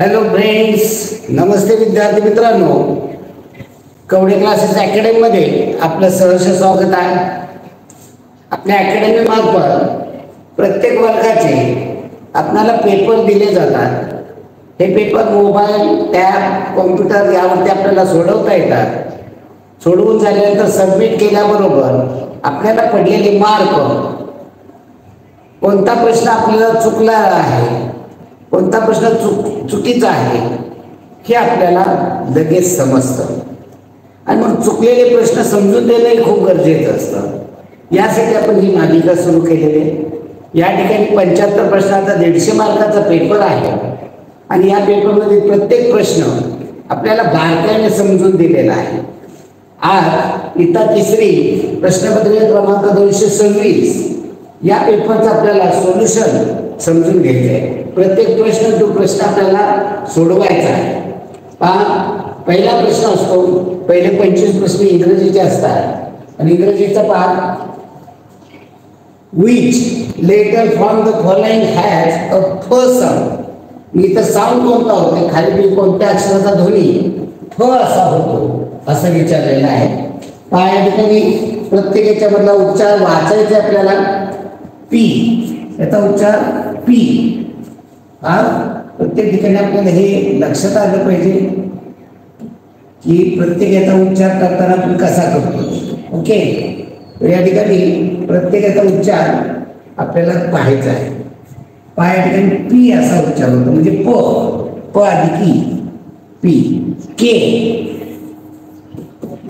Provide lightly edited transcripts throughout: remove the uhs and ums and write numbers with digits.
Hello friends, नमस्ते विद्यार्थी मित्रांनो. Kawade classes अकॅडमीमध्ये आपलं सहर्ष स्वागत आहे. आपल्या अकॅडमी मार्फत प्रत्येक वर्गाचे आपल्याला पेपर दिले जातात. हे पेपर मोबाईल, टॅब, कॉम्प्युटर यावरती आपल्याला सोडवता येतात. सोडवून झाल्यानंतर सबमिट केल्याबरोबर आपल्याला पडलेले मार्क, कोणता प्रश्न आपल्याला चुकला आहे, कोणता प्रश्न चुकीचा आहे हे आपल्याला लगेच समजतं. आणि मग चुकलेले प्रश्न समजून देणं खूप गरजेचं असतं. यासाठी आपण ही मालिका सुरू केलेली आहे. या ठिकाणी 75 प्रश्नाचा 150 मार्काचा पेपर आहे आणि या पेपरमध्ये प्रत्येक प्रश्न आपल्याला बारकाईने समजून दिलेला आहे. आज इयत्ता तिसरी प्रश्नपत्रिका क्रमांक 226 या पेपरचं आपल्याला सोल्युशन समजून घ्यायचं आहे. प्रत्येक प्रश्न तो प्रश्न आपल्याला सोडवायचा आहे. पहिला प्रश्न असतो, पहिले 25 प्रश्न इंग्रजीचे असतात आणि इंग्रजीचा पहा. Which letter from the following has a F sound. इथं साऊंड कोणता होतो, खाली कोणत्या अक्षराचा ध्वनी फ असा होतो असं विचारलेलं आहे. या ठिकाणी प्रत्येक याच्यामधला उच्चार वाचायचा आपल्याला. पी याचा उच्चार पी. प्रत्येक ठिकाणी आपल्याला हे लक्षात आलं पाहिजे की प्रत्येक याचा उच्चार करताना आपण कसा करतो. ओके, या ठिकाणी प्रत्येकाचा उच्चार आपल्याला पाहायचा आहे. या ठिकाणी पी असा उच्चार होतो, म्हणजे प आधी की पी. के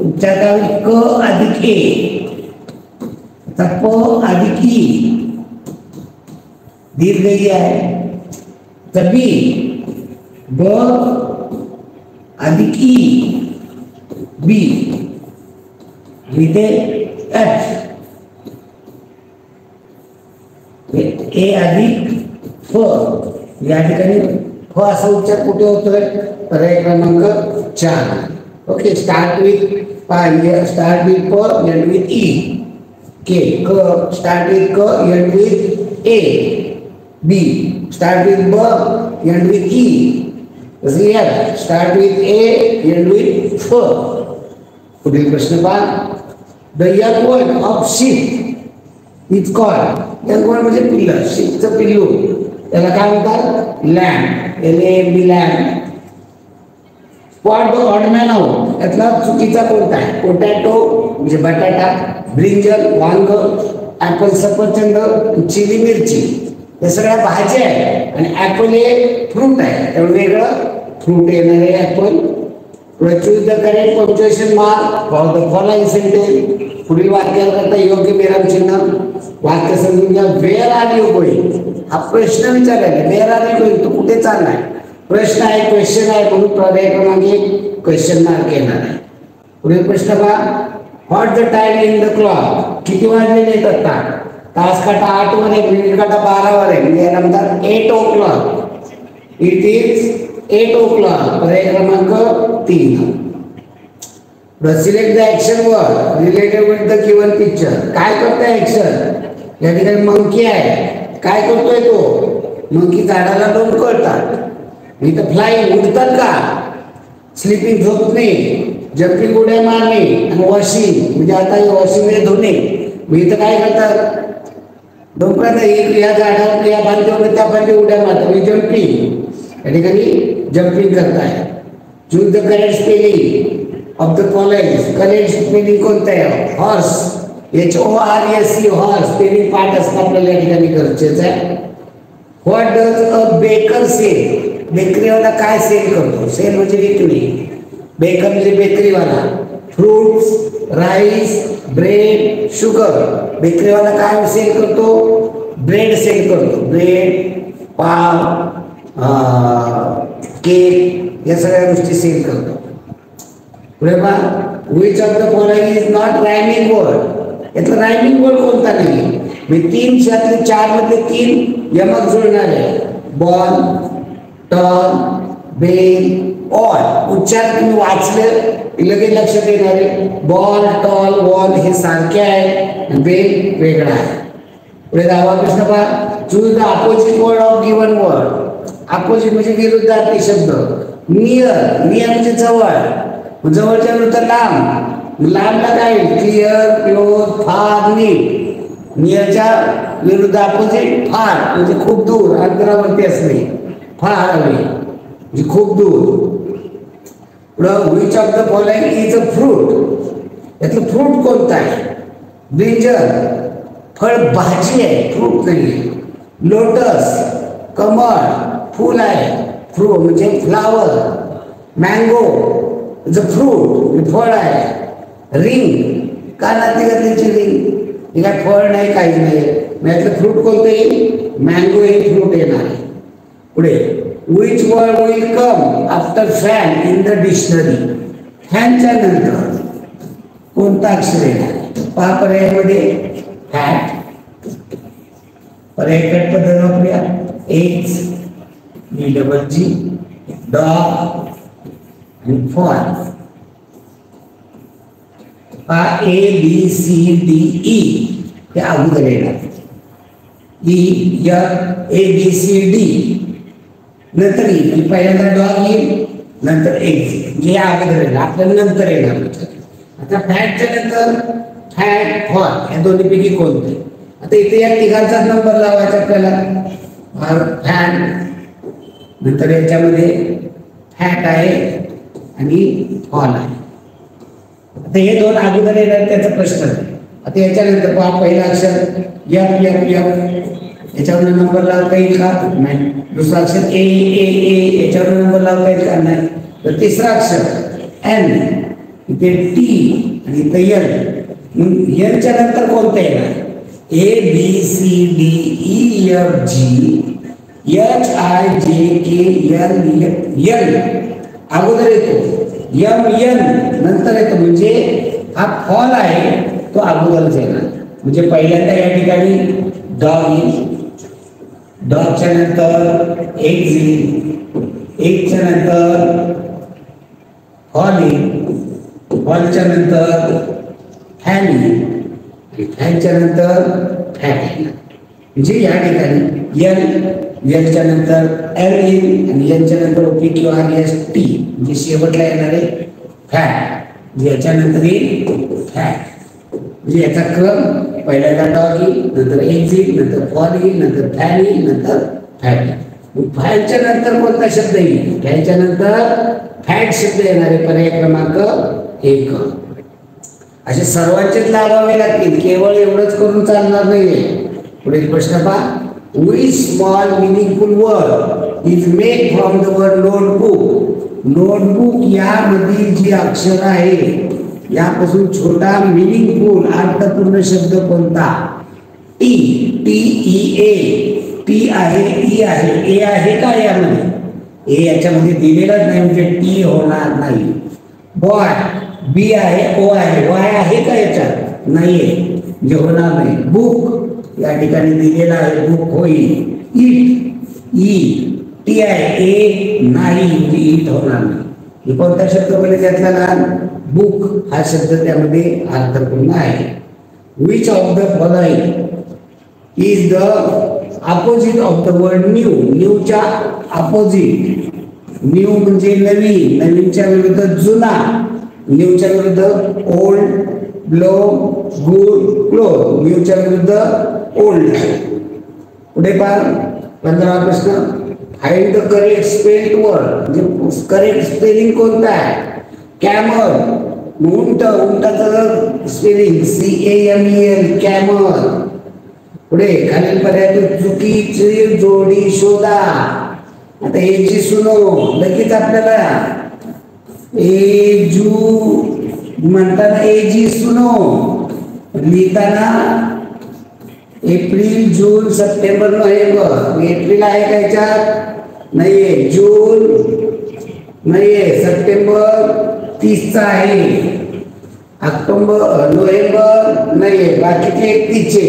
उच्चार काय होईल, क अधिक ए. प अधिक ई दीर्घ ई आहे. बी ब अधिक ई बी. इथे एफ ए अधिक फ. या ठिकाणी फ असा उच्चार कुठे होतोय, पर्याय क्रमांक 4. ओके, स्टार्ट विथ प, एंड विथ ई. के क स्टार्ट विथ क, end with A. B start with ब, end with E. F start with A, end with फ. पुढील प्रश्न पहा. The young one of sheep is called. Young one म्हणजे पिल्लं, शीपचं पिल्लू त्याला काय म्हणतात, lamb. LAMB lamb. Spot the odd man out. यातला चुकीचा कोणता आहे, पोटॅटो म्हणजे बटाटा, ब्रिंजल वांग, ऍपल सफरचंद, चिली मिरची. हे सगळ्या भाज्या आहेत आणि ऍपल हे फ्रूट आहे, त्यामुळे वेगळं फ्रूट येणार आहे apple. Choose the correct punctuation mark for the following sentence. पुढील वाक्याकरता योग्य विराम चिन्ह. वाक्य समजून घ्या. Where are you going. हा प्रश्न विचारलेला. वेअर आर यू गोइंग, तू कुठे चाललाय. प्रश्न आहे, क्वेश्चन आहे, म्हणून पर्याय क्रमांक 1 क्वेश्चन मार्क येणार आहे. पुढील प्रश्न पहा. What the time in the clock. किती वाजलेले आहेत आता. तास काटा 8 वर आहे, मिनिट काटा 12 वर आहे, म्हणजे याला म्हणतात 8 o'clock. It is 8 o'clock. पर्याय क्रमांक 3. Select the action word related with the given picture. काय करतोय ऍक्शन. या ठिकाणी मंकी आहे, काय करतोय तो, मंकी झाडाला लोंबकळतात. इथं फ्लाइंग उडतात का, स्लीपिंग झोपणे, जम्पिंग उड्या मारणे, आणि वॉशिंग म्हणजे आता वॉशिंग म्हणजे धुणे. इथं काय करतात, डोंगरात या झाडावर या बांधीवर त्या बांधी उड्या मारतात, म्हणजे जम्पिंग. या ठिकाणी जम्पिंग करताय. Choose the correct spelling of the following. Correct spelling कोणतं आहे, हॉर्स. HORSE horse. स्पेलिंग पाठ असणं आपल्याला या ठिकाणी गरजेचं आहे. What does a baker sell. बेकरीवाला काय सेल करतो, सेल म्हणजे विकणे. बेकर म्हणजे बेकरीवाला. Fruits, rice, bread, sugar. बेकरीवाला काय सेल करतो, ब्रेड सेल करतो. ब्रेड, पाव, केक या सगळ्या गोष्टी सेल करतो. पुढे पहा. Which of the following is not rhyming word. यातला रायमिंग वर्ड कोणता नाही. मी 3 4 मधले 3 यमक जुळणार आहे. Ball, tall, bell, all. उच्चार तुम्ही वाचले लगेच लक्षात येणार आहे. बॉल, टॉल, वॉल हे सारखे आहे, बेल वेगळा आहे. पुढे 10वा प्रश्न पहा. Choose the opposite word of given word. Opposite म्हणजे विरुद्धार्थी शब्द. नियर, नियर म्हणजे जवळ, जवळच्या विरुद्ध लांब, लांबला काय क्लिअर, क्लोज, फार, नीट. नियरच्या विरुद्ध अपोजिट फार म्हणजे खूप दूर, अंतरावरती असणे, फार अवे म्हणजे खूप दूर. Which of the following is a fruit, यातलं फ्रूट कोणतं आहे? ब्रिंजल, फळ भाजी आहे, फ्रूट नाही. लोटस, कमळ, फूल आहे, फ्रूट म्हणजे flower. Mango is a fruit, फळ आहे. रिंग, कानातली घातल्याची रिंग, हे काय फळ नाही, काहीच नाही. यातलं फ्रूट कोणतं येईल? मँगो हे फ्रूट येणार आहे. पुढे which word will come after fan in the dictionary? फॅनच्या नंतर कोणता अक्षर येणार? पहा पर्यायामध्ये फॅट, पर्याय पद्धत वापरूया. एग्ज, DGG, डॉग आणि फॉल. ABCDE हे अगोदर येणार. ABCD नंतर येईल. पहिल्यांदा डॉग येईल, नंतर एग्ज, हे अगोदर येणार, आपल्याला नंतर येणार. आता फॅटच्या नंतर फॅट, फॉल या दोन्हीपैकी कोणते? आता इथे या तिघांचाच नंबर लावायचा आपल्याला. फॅट नंतर याच्यामध्ये फॅट आहे आणि फॉल आहे. आता हे दोन अगोदर येणार, त्याचा प्रश्न आहे. आता याच्यानंतर पहा पहिला अक्षर एफ, याच्यावर नंबर लावता येईल का? नाही. दुसरा अक्षर ए, याच्यावर नंबर लावता येईल का? नाही. तर तिसरा अक्षर एन, इथे टी आणि इथे एल. एनच्या नंतर कोणतं येणार? ABCDEFG HIJKL अगोदर येतो. MN नंतर येतो, म्हणजे हा फॉल आहे तो अगोदरच येणार. म्हणजे पहिल्यांदा या ठिकाणी डॉग येईल, डॉगच्या नंतर एग्ज येईल, एगच्या नंतर फॉल येईल, फॉलच्या नंतर फॅन येईल, फॅनच्या नंतर फॅट येईल. म्हणजे या ठिकाणी एलच्या नंतर एल येईल आणि एलच्या नंतर OPQRST म्हणजे शेवटला येणारे फॅट, याच्यानंतर येईल फॅट. म्हणजे याचा क्रम पहिल्यांदा डॉग येईल, नंतर एग्ज येईल, नंतर फॉल येईल, नंतर फॅन येईल, नंतर फॅट येईल. फॅनच्या नंतर कोणता शब्द येईल? फॅनच्या नंतर फॅट शब्द येणारे पर्याय क्रमांक 1. असे सर्वांचेच लावावे लागतील, केवळ एवढंच करून चालणार नाहीये. पुढील प्रश्न पहा. Which small meaningful word is made from the word notebook? Notebook यामधील जी अक्षर आहे यापासून छोटा मिनिंगफुल अर्थपूर्ण शब्द कोणता? टी, TEA, टी आहे, ई आहे, ए आहे का यामध्ये? ए याच्यामध्ये दिलेलाच नाही, म्हणजे टी होणार नाही. बॉय, बी आहे, ओ आहे, वाय आहे का याच्यात? नाहीये, म्हणजे होणार नाही. बुक या ठिकाणी दिलेला आहे, बुक होईल. इट, ई, टी आहे, ए नाही, म्हणजे इट होणार नाही. कोणता शब्द बोलले त्यातला लहान? बुक हा शब्द त्यामध्ये अर्थपूर्ण आहे. Which of the following is the opposite of the word new? न्यूच्या अपोजिट. न्यू म्हणजे नवीन, नवीनच्या विरुद्ध जुना, न्यूच्या विरुद्ध ओल्ड, लो, गुड, क्लोज, न्यूच्या विरुद्ध ओल्ड. पुढे पहा 15वा प्रश्न. Find the correct spelled word, म्हणजे करेक्ट स्पेलिंग कोणता आहे? कॅमल, उंट, उंटाचं स्पेलिंग CAMEL, कॅमल. पुढे खालील पर्याय चुकीची जोडी शोधा. आता एजी सुनो, लगेच आपल्याला एजू म्हणताना एजी सुनो, लिहिताना एप्रिल, जून, सप्टेंबर, नोव्हेंबर. एप्रिल आहे का याच्यात? नाहीये. जून नाहीये. सप्टेंबर 30चा आहे. ऑक्टोबर, नोव्हेंबर नाहीये. बाकीचे 31चे,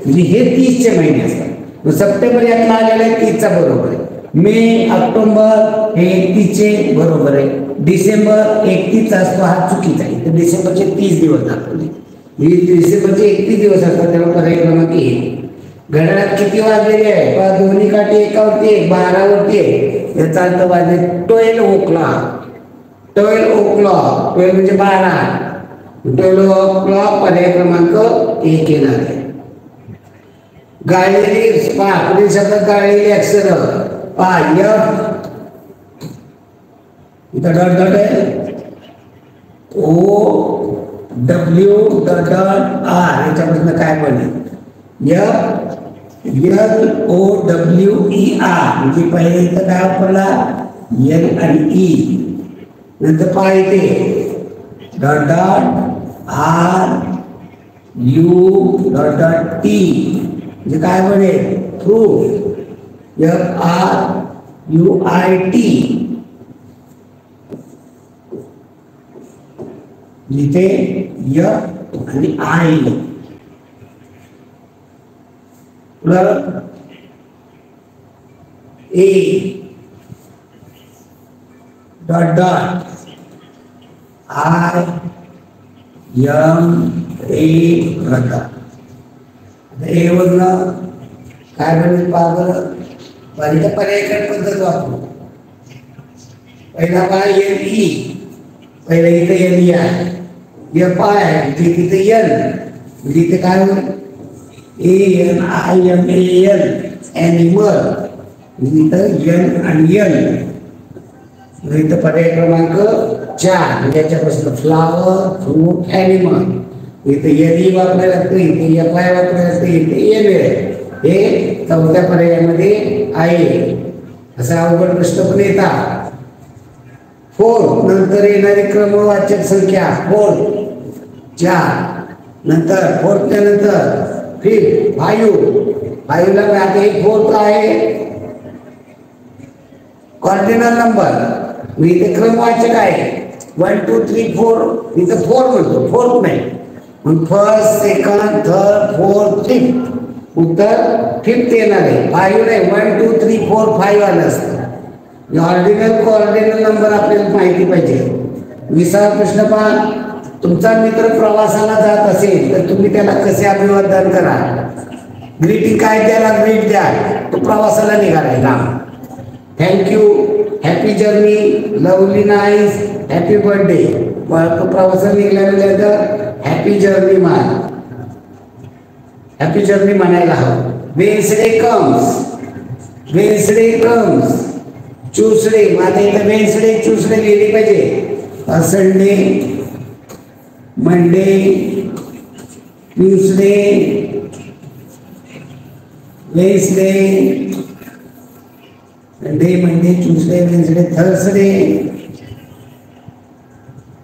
म्हणजे हे 30चे महिने असतात. सप्टेंबर यातला आलेला आहे 30चा बरोबर आहे. मे, ऑक्टोबर हे 31चे बरोबर आहे. डिसेंबर 31चा असतो, हा चुकीचा आहे. तर डिसेंबरचे 30 दिवस दाखवले. डिसेंबरचे 31 दिवस असतात, तेव्हा पर्याय क्रमांक 1. घड्याळात किती वाजलेले आहे पहा, दोन्ही काठी एकावरती एक, 12 वरती आहे, याचा अर्थ वाजले 12 o'clock. 12 o'clock, 12 म्हणजे 12. 12 o'clock पर्याय क्रमांक 1 येणार आहे. गाळलेली पहा, पुढील शब्दात गाळलेली अक्षर पहा, F इथं डॉट डॉट आहे, OWR याच्यापासून काय बनेल, LOWER म्हणजे पहिले इथं काय वापरला, L आणि E. नंतर पहा इथे dot dot RU dot dot T म्हणजे काय बनेल, फ्रूट, FRUIT. इथे य आणि I. A dot dot IMA dot. A वरनं काय बनेल पहा बरं, पहिल्या पर्यायी पद्धत वापरू. पहिला पहा LE, पहिला इथे LE आहे, F आहे म्हणजे तिथे L म्हणजे इथे काय होईल, ANIMAL ॲनिमल म्हणजे इथं N आणि L. इथं पर्याय क्रमांक 4 म्हणजे याच्यापासून फ्लावर, फ्रूट, ॲनिमल. इथे LE वापरायला लागतं, इथे FI वापरायला लागतं, इथे ML. हे चौथ्या पर्यायामध्ये आहे. असा अवघड प्रश्न पण येतात. 4 नंतर येणारी क्रमवाचक संख्या 4, 4 नंतर 4 नंतर 5, 5 ला आता हे 4 आहे कॉर्डिनल नंबर, मी इथे क्रमवाचक आहे 1 2 3 4, इथं 4 म्हणतो, 4th नाही. मग first, second, third, fourth, fifth. उत्तर 5th येणार आहे. 5 नाही, 1 2 3 4 5 आलं असतं. ऑर्डिनल कोऑर्डिनल नंबर आपल्याला माहिती पाहिजे. 20वा प्रश्न पहा, तुमचा मित्र प्रवासाला जात असेल तर तुम्ही त्याला कसे अभिवादन करा, ग्रीटिंग काय द्याला, ग्रीट द्या. तो प्रवासाला निघालाय ना, thank you, happy journey, lovely nice, happy birthday. तो प्रवासाला निघालेला हॅपी जर्नी मान, हॅपी जर्नी म्हणायला हवं. Wednesday comes, Wednesday comes, Tuesday, माझ्या इथं वेन्सडे ट्यूसडे लिहिली पाहिजे. Sunday, Monday, Tuesday, Wednesday, Sunday, Monday, Tuesday, Wednesday, Thursday,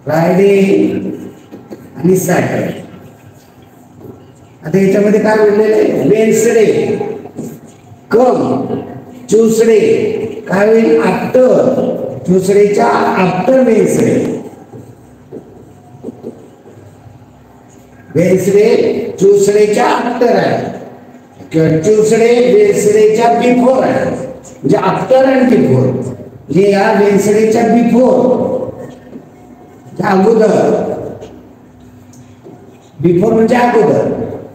Friday आणि सॅटरडे. आता याच्यामध्ये काय म्हणलेलं आहे, वेन्सडे कम, ट्यूसडे काय होईल, आफ्टर, ट्यूसडेच्या आफ्टर वेन्सडे. वेन्सडे ट्यूसडेच्या आफ्टर आहे किंवा ट्यूसडे वेन्सडेच्या बिफोर आहे, म्हणजे आफ्टर अँड बिफोर. म्हणजे या वेन्सडेच्या बिफोर, अगोदर, बिफोर म्हणजे अगोदर,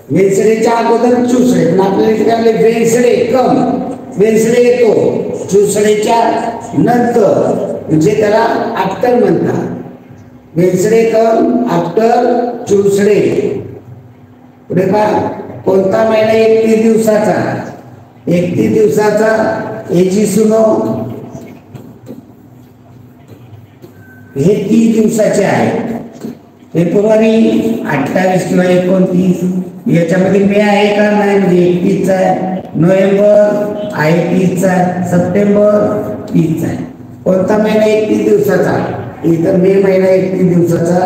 वेन्सडेच्या अगोदर ट्यूसडे. पण आपल्याला काय वेन्सडे कम, वेन्सडे येतो ट्यूसडेच्या नंतर, म्हणजे त्याला आफ्टर म्हणतात. Wednesday come after Tuesday. पुढे पहा, कोणता महिना 31 दिवसाचा, 31 दिवसाचा, याची सुनो हे 30 दिवसाचे आहे. फेब्रुवारी 28 किंवा 29, याच्यामध्ये मे आहे का नाही, म्हणजे 31 आहे. नोव्हेंबर आहे 30 आहे, सप्टेंबर 30 आहे. कोणता महिना 31 दिवसाचा, इतर मे महिना 31 दिवसाचा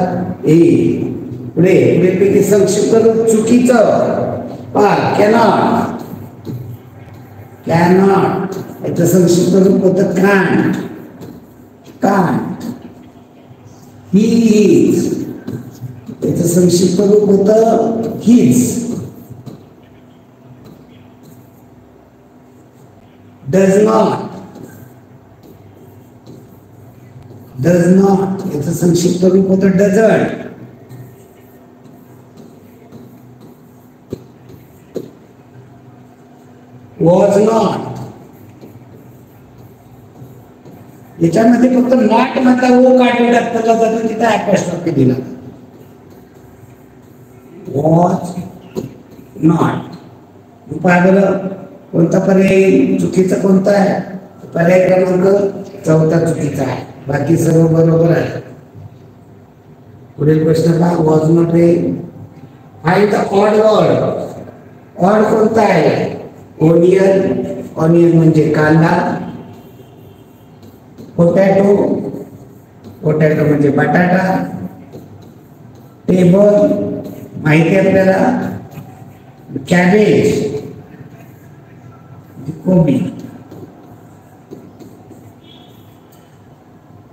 येईल. पुढे पुढे संक्षिप्त रूप चुकीचं पहा, कॅनॉट, कॅनॉट याचं संक्षिप्त रूप होतं कांट, कांट. ही इज याचं संक्षिप्त रूप होतं his. Does not, does not याचं संक्षिप्त रूप होतं डझंट. Was not. याच्यामध्ये फक्त नॉट मधला ओ काढून टाकला जातो, तिथे अपॉस्ट्रोफी दिला. Was not. पाहिलं कोणता पर्याय चुकीचा कोणता आहे? पर्याय क्रमांक 4 चुकीचा आहे, बाकी सर्व बरोबर आहे. पुढील प्रश्न पहा. वॉज नॉट हे find the odd word. Odd कोणता आहे? ओनियन. ऑनियन म्हणजे कांदा. पोटॅटो. पोटॅटो म्हणजे बटाटा. टेबल माहिती आहे आपल्याला. कॅबेज कोबी.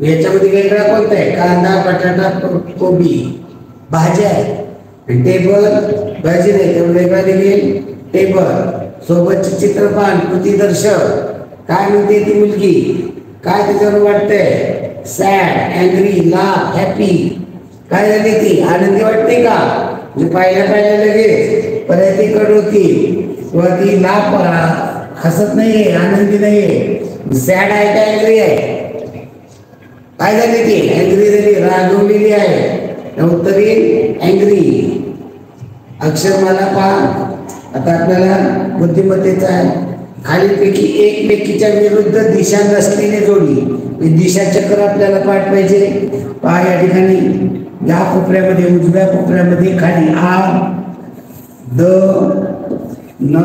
याच्यामध्ये वेगळा कोणता आहे? कांदा, बटाटा, कोबी. भाज्या आहे. टेबल भाजी नाही, तर वेगळा देखील टेबल. सोबतचे चित्रपान कृती दर्शक. काय म्हणते ती मुलगी? काय त्याच्यावर वाटतंय? Sad, angry, laugh, happy. काय झाली ती? आनंदी वाटते का? म्हणजे पाहिल्या लगेच पर्याय कड होती किंवा ती लाफ हसत नाहीये, आनंदी नाहीये. सॅड आहे का अँग्री आहे? काय झाली ती? अँग्री झाली, रागवलेली आहे. उत्तर येईल अँग्री. अक्षरमाला पहा. आता आपल्याला बुद्धिमत्तेचा आहे. खालीलपैकी एकमेकीच्या विरुद्ध दिशा नसलेली जोडी. दिशा चक्र आपल्याला पाठ पाहिजे. पहा या ठिकाणी या कोपऱ्यामध्ये, उजव्या कोपऱ्यामध्ये खाली आ, द, न,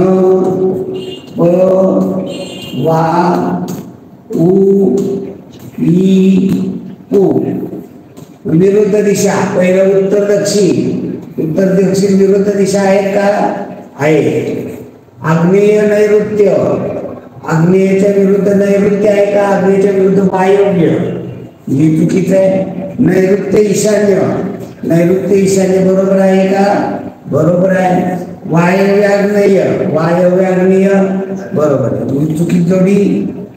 प, वा, उ, ई, उ. विरुद्ध दिशा. पहिलं उत्तर दक्षिण. उत्तर दक्षिण विरुद्ध दिशा आहेत का? आहे. आग्नेय नैऋत्य. आग्नेयच्या विरुद्ध नैऋत्य आहे का? आग्नेयच्या विरुद्ध वायव्य. हे चुकीचं आहे. नैऋत्य ईशान्य. नैऋत्य ईशान्य बरोबर आहे का? बरोबर आहे. वायव्य आग्नेय. वायव्य आग्नेय बरोबर आहे. चुकीची जोडी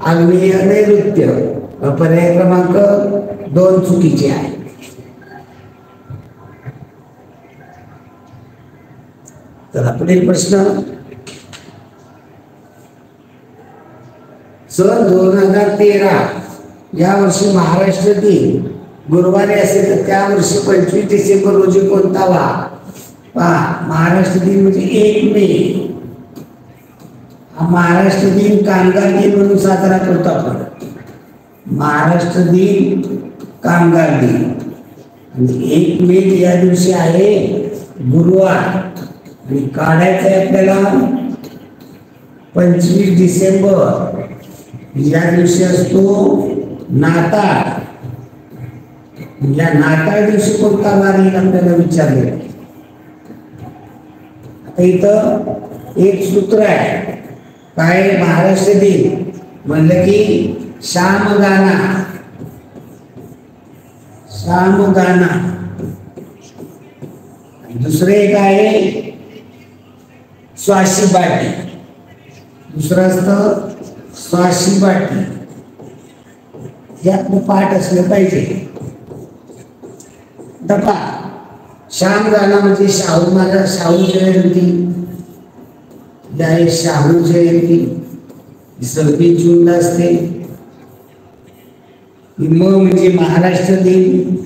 आग्नेय नैऋत्य. पर्याय क्रमांक 2 चुकीचे आहे. तर पुढील प्रश्न. सन 2013 या वर्षी महाराष्ट्र दिन गुरुवारी असेल तर त्या वर्षी 25 डिसेंबर रोजी कोणता वार? पहा, महाराष्ट्र दिन म्हणजे 1 मे. हा महाराष्ट्र दिन कामगार दिन म्हणून साजरा करतो आपण. महाराष्ट्र दिन कामगार दिन. म्हणजे 1 मे या दिवशी आहे गुरुवार. आणि काढायचं आहे आपल्याला 25 डिसेंबर या दिवशी असतो नाताळ. या नाताळ दिवशी कोणता वार येईल आपल्याला विचारले. आता इथं एक सूत्र आहे. काय? महाराष्ट्र दिन म्हणलं की श्यामगाना. श्यामगाना. दुसरे एक आहे स्वाशीबाटी. दुसरं असतं स्वाशीबाटी. हे आपलं पाठ असलं पाहिजे. डबा. श्यामगाना म्हणजे शाहू महाराज, शाहू जयंती. शाहू जयंती 26 जूनला असते. म म्हणजे महाराष्ट्र दिन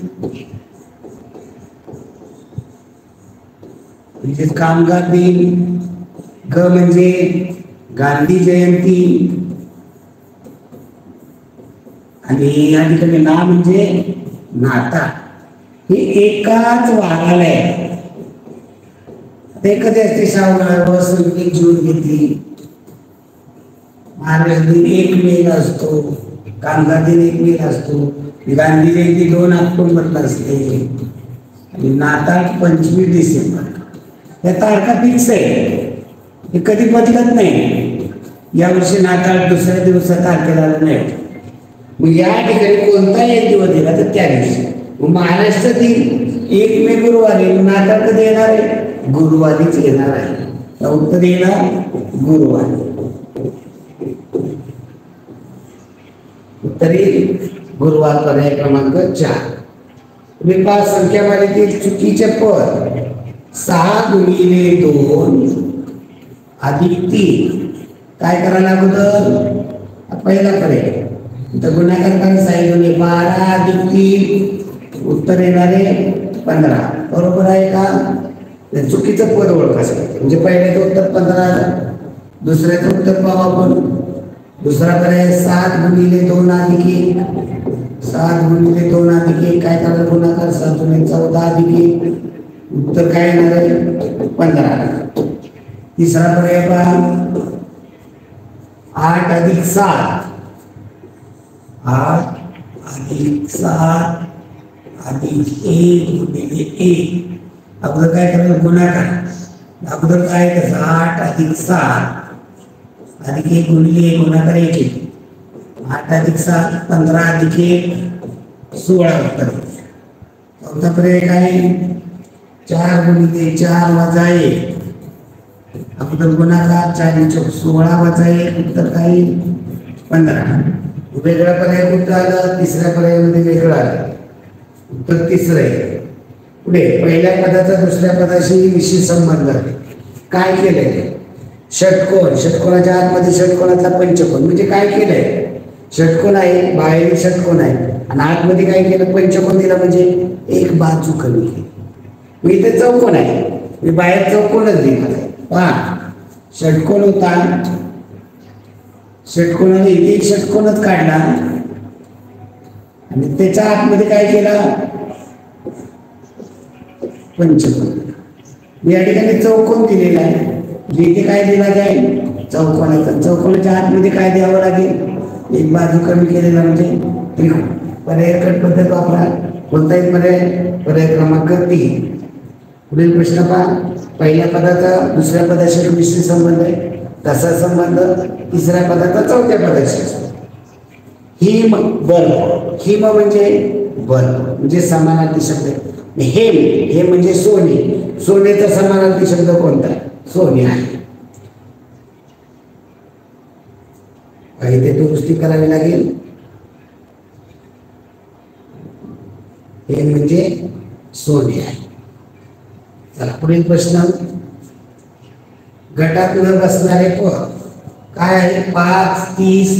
म्हणजे कामगार दिन. ग म्हणजे गांधी जयंती. आणि या ठिकाणी ना म्हणजे नाताळ. हे एकाच वाराला आहे. ते कधी असते? श्रावण 26 जून घेतली. महाराष्ट्र दिन 1 मेला असतो. कामगार दिन 1 मेला असतो. गांधी जयंती 2 ऑक्टोबरला असते. आणि नाताळ 25 डिसेंबर. या तारखा फिक्स आहे. हे कधी बदलत नाही. यावर्षी नाताळ दुसऱ्या दिवसात तारखेला नाही. मग या ठिकाणी कोणता एक दिवस दिला तर त्या दिवशी. महाराष्ट्र दिन 1 मे गुरुवारी. नाताळ कधी येणार आहे? गुरुवारीच येणार आहे. उत्तर येणार गुरुवारी. उत्तर येईल गुरुवार. पर्याय क्रमांक 4. विपा संख्या मालिकेतील चुकीचे पद 6 × 2 + 3 काय करायला अगोदर पहिला पर्याय तर गुणाकार करायला सांगितले 12 अधिक 3 उत्तर येणारे 15 बरोबर आहे का? चुकीचं पद ओळखायचं म्हणजे पहिल्याचं उत्तर 15 दुसऱ्याचं उत्तर पाहू आपण दुसरा पर्याय 7 गुणिले 2 अधिक 1 7 गुणिले 2 अधिक 1 काय करायला गुणाकार 7 गुणिले 14 अधिक 1 उत्तर काय येणार आहे 15 तिसरा पर्याय पहा 8 अधिक 7 8 अधिक 7 अधिक 1 गुणिले 1 अगोदर काय करायला गुणाकार अगोदर काय करायचं 8 अधिक 7 अधिक 1 गुणिले 1 गुणाकार 1 8 अधिक 7 15 अधिक 1 16 उत्तर चौथा पर्याय काय 4 गुणिले 4 वजा 1 अगोदर गुणाकार 4 16 वजा 1 उत्तर काय 15 वेगळा पर्याय कुठला आला तिसऱ्या पर्यायामध्ये वेगळा आला उत्तर तिसरं आहे पुढे पहिल्या पदाचा दुसऱ्या पदाशी विशेष संबंध आहे काय केलंय षटकोन षटकोनाच्या आतमध्ये षटकोनाचा पंचकोन म्हणजे काय केलंय षटकोन आहे बाहेर षटकोन आहे आणि आतमध्ये काय केलं पंचकोन दिला म्हणजे एक बाजू कमी केली मी इथे चौकोन आहे मी बाहेर चौकोनच दिला पहा षटकोन होता षटकोनाने इथे एक षटकोनच काढला आणि त्याच्या आतमध्ये काय केला पंचकोन मी या ठिकाणी चौकोन दिलेला आहे इथे काय दिला जाईल चौकोनाचा चौकोनाच्या आतमध्ये काय द्यावं लागेल एक बाजू कमी केलेला म्हणजे त्रिकोण पर्याय पद्धत वापरा कोणताही पर्याय क्रमांक 3 पुढील प्रश्न पहा पहिल्या पदाचा दुसऱ्या पदाशी विशेष संबंध आहे तसा संबंध तिसऱ्या पदाचा चौथ्या पदाशी हिम बर्फ हिम म्हणजे बर्फ म्हणजे समानार्थी शब्द हेम हे म्हणजे सोने सोन्याचा समानार्थी शब्द कोणता सोने आहे इथे दुरुस्ती करावी लागेल हे म्हणजे सोने आहे चला पुढील प्रश्न गटात न बसणारे पद काय आहे 5 30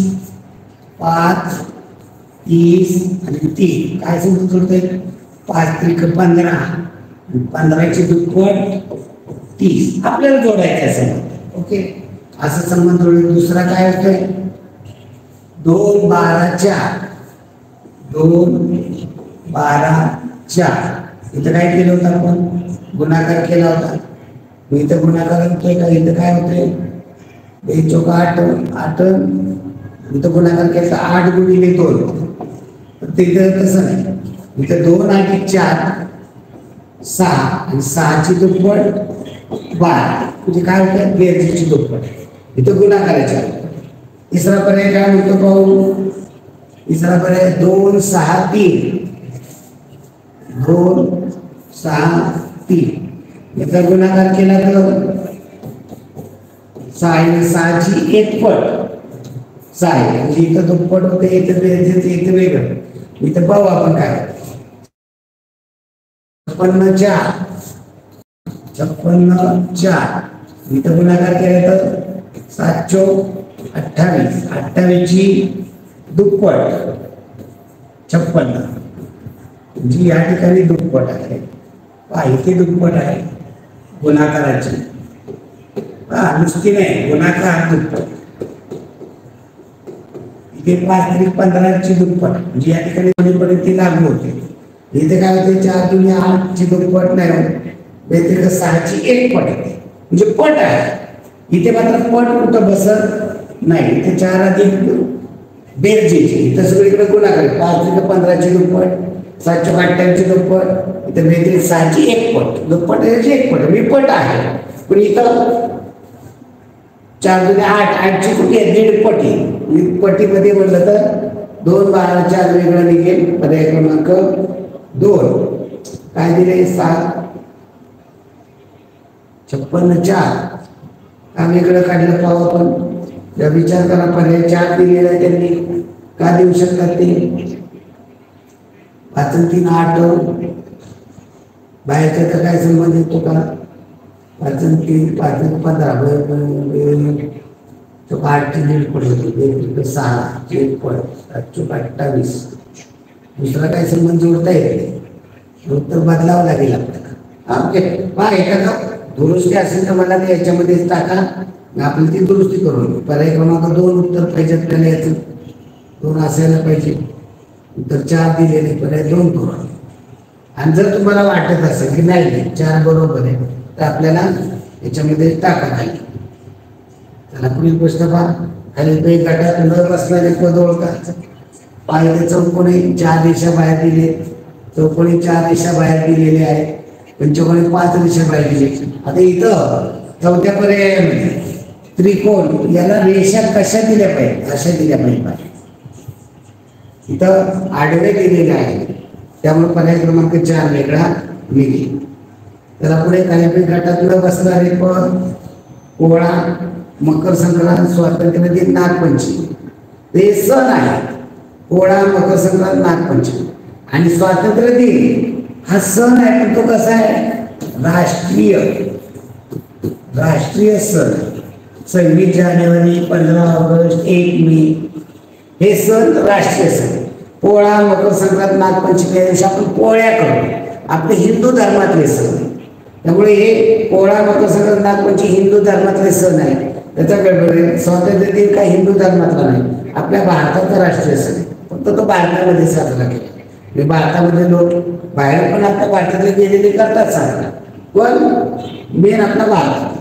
5 30 आणि 3 काय समजतोय 5 त्रिक 15 15ची दुप्पट 30 आपल्याला जोडायचं संबंध ओके असं संबंध जोडून दुसरा काय होतोय 2 12 4 2 12 4 इथं काय केलं होतं आपण गुणाकार केला होता इथं गुणाकार होतोय का इथं काय होतंय 2 चौक 8 8 इथं गुणाकार केला 8 गुणिले 2 तर ते तसं नाही इथं 2 अधिक 4 6 आणि 6 ची दुप्पट 12 म्हणजे काय होतं बेरजेची दुप्पट इथं गुणाकाराच्या तिसरा पर्याय काय होतो पाहू तिसरा पर्याय 2 6 3 2 6 3 याचा गुणाकार केला तर 6 आणि 6 ची एक पट 6 म्हणजे इथं दुप्पट होते इथं बेरजेचं इथं वेगळं इथं पाहू आपण काय 56 इथं गुणाकार केला तर 7 चौक 28 28 ची दुप्पट 56 जी या ठिकाणी दुप्पट आहे इथे दुप्पट आहे गुणाकाराची नुसती नाही गुणाकार दुप्पट इथे 5 त्रिक 15 ची दुप्पट म्हणजे या ठिकाणी दोन्हीपर्यंत लागू होते इथे काय होते 4 दुनी 8 ची दुप्पट नाही होत व्यतिरिक्त 6 ची एक पट येते म्हणजे पट आहे इथे मात्र पट कुठं बसत नाही इथे 4 अधिक बेरजेची इथं सगळीकडे गुणाकार 5 त्रिक 15 ची दुप्पट 7 चौक 28 ची दुप्पट इथं व्यतिरिक्त 6 ची एक पट दुप्पट याची एक पट मी पट आहे पण इथं 4 दुनी 8 8 ची कुठे आहे 1.5 पटी पटीमध्ये म्हणलं तर 2 12 4 वेगळं निघेल पर्याय क्रमांक 2 काय दिले 7 56 4 का वेगळं काढलं पाहू आपण विचार करा पर्याय 4 दिलेला आहे त्यांनी का देऊ शकतात ते 5 आणि 3 8 बाहेरच्या तर काय संबंध येतो का 5 आणि 3 5 आणि 15 तो 8 ची लीड पडली होती, 1/6 लीड पड 28. दुसरा काही संबंध जोडता येत नाही, उत्तर बदलावं लागेल आपल्याला. ओके पहा, एखादा दुरुस्ती असेल तर मला ते याच्यामध्येच टाका, आपण ती दुरुस्ती करून. पर्याय क्रमांक 2 उत्तर पाहिजे आपल्याला, याचं 2 असायला पाहिजे. उत्तर 4 दिलेले, पर्याय 2 करून. आणि जर तुम्हाला वाटत असेल की नाही 4 बरोबर आहे तर आपल्याला याच्यामध्ये टाका खाली. त्याला पुढील प्रश्न पहा. खाली पैकी गटात न बसणारे पद ओळखा. पाहिजे चौकोनी 4 रेषा बाहेर दिले, चौकोनी 4 रेषा बाहेर दिलेले आहे, पंचकोनी 5 रेषा बाहेर दिले. आता इथं चौथ्या पर्यायामध्ये त्रिकोण, याला रेषा कशा दिल्या पाहिजे, अशा दिल्या पाहिजे. इथं आडवे दिलेले आहे, त्यामुळे पर्याय क्रमांक 4 वेगळा निघेल. त्याला पुढे खालील गटात न बसणारे पद, पोळा, मकर संक्रांत, स्वातंत्र्य दिन, नागपंचमी हे सण आहेत. पोळा, मकर संक्रांत, नागपंचमी आणि स्वातंत्र्य दिन हा सण आहे, पण तो कसा आहे, राष्ट्रीय सण. 26 जानेवारी, 15 ऑगस्ट, 1 मे हे सण राष्ट्रीय सण. पोळा, मकर संक्रांत, नागपंचमी या दिवशी आपण पोळ्या करतो, आपले हिंदू धर्मातले सण. त्यामुळे हे पोळा, मकर संक्रांत, नागपंचमी हिंदू धर्मातले सण आहे. त्याचा गडबड. स्वातंत्र्य दिन काय हिंदू धर्मातला नाही, आपल्या भारताचा राष्ट्रीय सण आहे, फक्त तो भारतामध्ये साजरा केला. भारतामध्ये लोक बाहेर पण आपल्या भारतातले गेलेले करतात साजरा, पण मेन आपला भारत.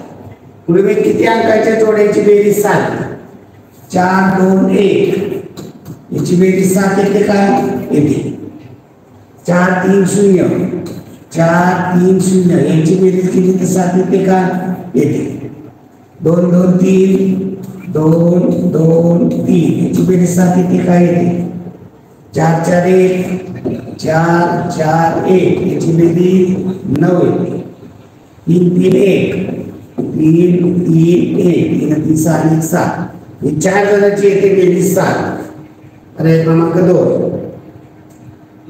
पुढे किती अंकाच्या जोड्याची बेरीज 7, 4, 2, 1 याची बेरीज 7 येते का, येते. 4, 3, 0 4, 3, 0 यांची बेरीज केली तर 7 येते का, येते. 2, 2, 3 2, 2, 3 याची बेरीज 7 येते का, येते. 4, 4, 1 4, 4, 1 याची बेरीज 9 येते. 3, 3, 1 3, 3, 1 3, 3, 6, 7 ही 4 जणांची येते बेरीज 7. पर्याय क्रमांक 2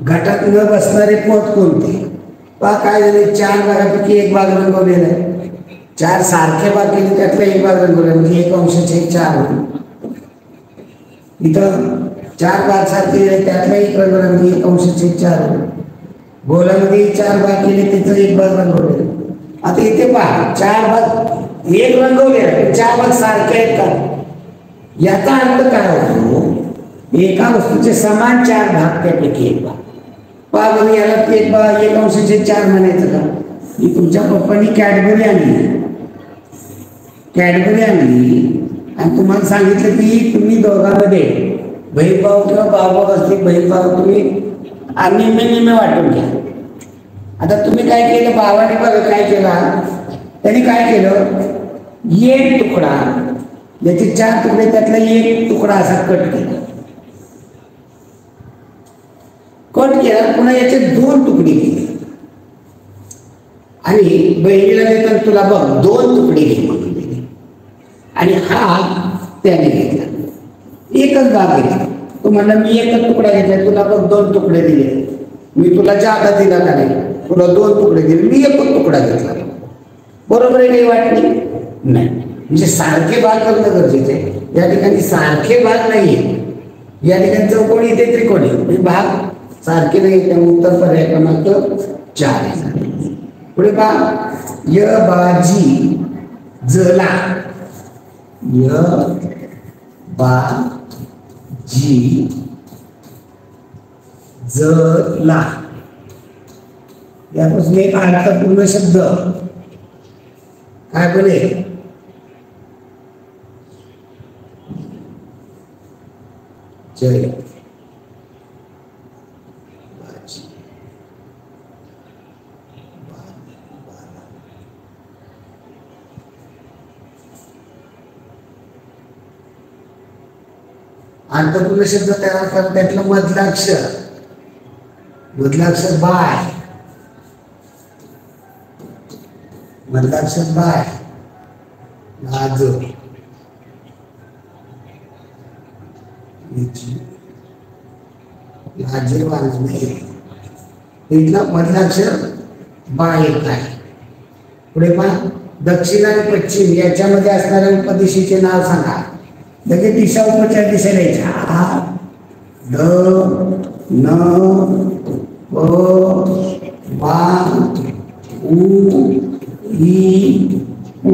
गटात न बसणारे पद कोणते. पहा काय झाले, 4 भागापैकी 1 भाग रंगवलेला आहे. 4 सारखे भाग केले, त्यातला 1 भाग रंगवला, म्हणजे 1 अंशाचे 4 होते. इथं 4 भाग सारखे, त्यातला 1 रंगवला, म्हणजे 1 अंशाचे 4 होते. गोलामध्ये 4 भाग केले, त्याचा 1 भाग रंगवलेला. आता इथे पहा 4 भाग 1 रंगवलेला, 4 भाग सारखे आहेत का, याचा अर्थ काय होतो, एका वस्तूचे समान 4 भाग त्यापैकी 1 भाग. पहा बरं, याला 1 अंशाचे 4 म्हणायचं का. मी तुमच्या पप्पांनी कॅडबरी आणली आणि तुम्हाला सांगितलं की तुम्ही दोघांमध्ये बहीणभाऊ किंवा भाऊ असतील, बहीणभाऊ तुम्ही निम्मे वाटून घ्या. आता तुम्ही काय केलं, भावाने बघा काय केला, त्यांनी काय केलं, 1 तुकडा, याचे 4 तुकडे, त्यातला 1 तुकडा असा कट केला. पुन्हा याचे 2 तुकडे केले आणि बहिणीला देताना तुला बघ 2 तुकडे घे म्हणून दिले, आणि हा त्याने घेतला, एकच भाग घेतला. तो म्हणला मी एकच तुकडा घेतला, तुला बघ 2 तुकडे दिले, मी तुला जादा दिला का नाही, तुला 2 तुकडे दिले, मी एकच तुकडा घेतला. बरोबर आहे, काही वाटली नाही. म्हणजे सारखे भाग करणं गरजेचे आहे. या ठिकाणी सारखे भाग नाहीये, या ठिकाणी चौकोनी इथे त्रिकोणी, म्हणजे भाग सारखे नाही. त्यामुळे उत्तर पर्याय क्रमांक 4 आहे. पुढे पहा, य बाजी जला, य बाजी जला यापासून एक अर्थपूर्ण शब्द काय बोले, जय अर्थपूर्ण शब्द तयार करतात. त्यातलं मधलं अक्षर बाय, मधलं अक्षर बाय, लाज, इथलं मधलं अक्षर बाय येत आहे. पुढे पहा, दक्षिण आणि पश्चिम याच्यामध्ये असणाऱ्या उपदिशेचे नाव सांगा. लगेच दिशा उपचार दिशा द्यायच्या आ द न प बा उ ई उ.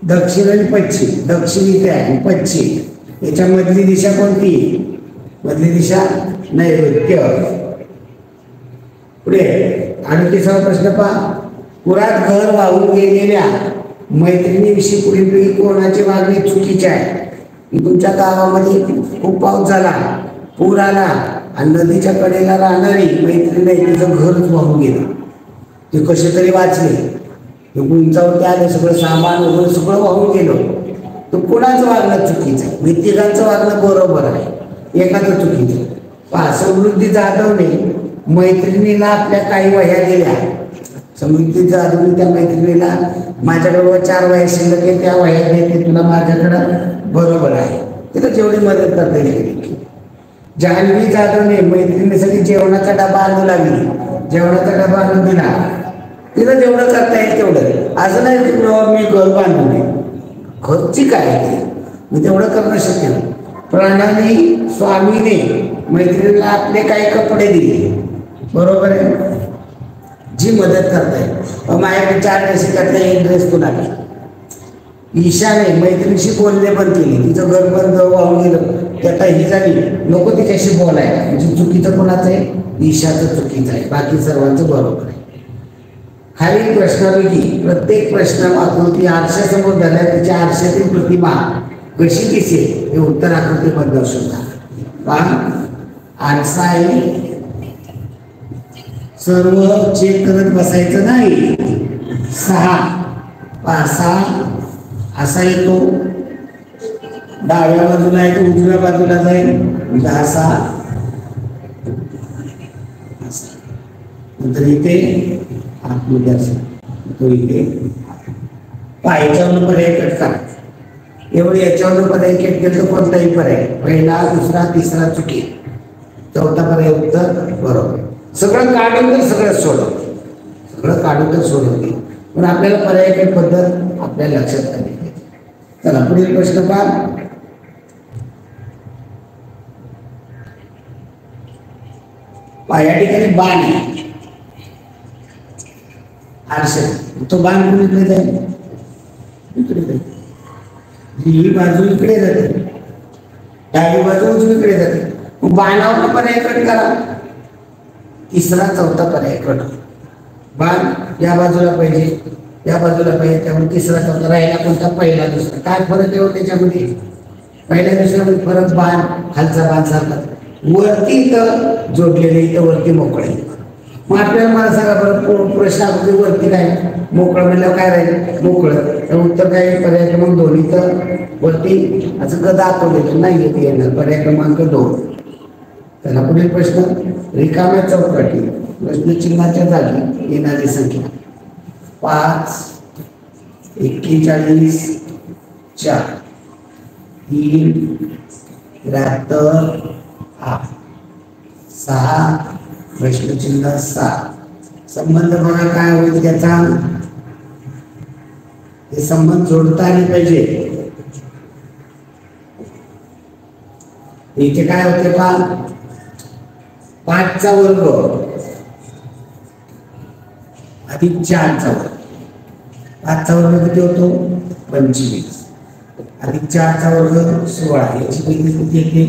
दक्षिण आणि पश्चिम. दक्षिण इथे आहे पश्चिम याच्यामधली दिशा कोणती? मधली दिशा नैऋत्य. पुढे 38वा प्रश्न पहा. पुरात घर वाहून गेलेल्या मैत्रिणीविषयी पुढील कोणाची वागणे चुकीचे आहे? तुमच्या गावामध्ये खूप पाऊस झाला, पूर आला आणि नदीच्या कडेला राहणारी मैत्रीण आहे तिचं घरच वाहून गेलं. ते कसे तरी वाचले. ते उंचावरती आले, सगळं सामान वगैरे सगळं वाहून गेलं. तर कोणाचं वागणं चुकीचं आहे? मी तिघांचं वागणं बरोबर आहे, एकाचं चुकीचं आहे. पहा, समृद्धी जाधवने मैत्रिणीला आपल्या काही वह्या दिल्या. समृद्धी जाधवने त्या मैत्रिणीला माझ्याकडे 4 वह्या शिल्लक आहे, त्या वह्या देते तुला माझ्याकडं, बरोबर आहे. तिला जेवढी मदत करता येईल. जान्हवी जाधवने मैत्रिणीसाठी जेवणाचा डबा आणू लागली, जेवणाचा डबा आणून दिला. तिला जेवढं करता येईल तेवढं. असं नाही की मी घर बांधू नये, खर्ची काय ते मी तेवढं करणं शक्य नाही. प्रणाली स्वामीने मैत्रिणीला आपले काही कपडे दिले, बरोबर आहे, जी मदत करता येईल. माझ्याकडे 4 ड्रेस, एक ड्रेस तुला द्या. ईशाने मैत्रिणीशी बोलणे बंद केले, तिचं घर बंद वाहून गेलं, त्यात ही झाली, नको तिच्याशी बोलायला. म्हणजे चुकीचं कोणाचं आहे? ईशाचं चुकीचं आहे, बाकी सर्वांचं बरोबर आहे. खालील प्रश्नापैकी प्रत्येक प्रश्न आकृती आरशासमोर झाल्या तिच्या आरशातील प्रतिमा कशी दिसेल हे उत्तर आकृतीमध्ये दर्शवून पहा. आरसा आहे, सर्व चेक करत बसायचं नाही. 6 5 असा येतो, डाव्या बाजूला आहे तो उजव्या बाजूला जाईल, 10 नंतर इथे आतमध्ये असेल तो इथे. याच्यावर पर्याय कट करा. एवढं याच्यावर पर्याय कट केलं तर कोणताही पर्याय, पहिला दुसरा तिसरा चुकी, चौथा पर्याय उत्तर बरोबर. सगळं काढून तर सगळं सोडव, सगळं काढून तर सोडवते, पण आपल्याला पर्याय कट पद्धत आपल्या लक्षात आली. चला पुढील प्रश्न पहा. या ठिकाणी बाण आहे आरशा, तो बाण कुणीकडे जाईल? इकडे जाईल. ही बाजू इकडे जाते, डावी बाजू उजवीकडे जाते. बाणावर पर्याय कट करा. तिसरा चौथा पर्याय कट. बाण या बाजूला पाहिजे, या बाजूला पाहिजे, त्यामुळे तिसरा चौथा राहिला कोणता? पहिला दुसरा. काय फरक आहे त्याच्यामध्ये? पहिल्या दुसऱ्यामध्ये फरक बाण खालचा बाण सारखा, वरती इथं जोडलेले, इथं वरती मोकळे. मग आपल्याला मला सांगा बरं, प्रश्न आकृती वरती काय मोकळं म्हणल्यावर काय राहील? मोकळं. तर उत्तर काय? पर्याय क्रमांक 2. इथं वरती असं गदा दाखवलेलं नाही येते येणार, पर्याय क्रमांक 2. त्याला पुढील प्रश्न. रिकाम्या चौकटी प्रश्नचिन्हाच्या जागी येणारी संख्या 5 41 4 3 73 8 6 प्रश्नचिन्ह 7. संबंध बघा काय होईल त्याचा. हे संबंध जोडता आले पाहिजे. इथे काय होते पहा, 5चा वर्ग अधिक 4चा वर्ग. 5चा वर्ग किती होतो? 25 अधिक 4चा वर्ग 16. याची बेरीज किती येते?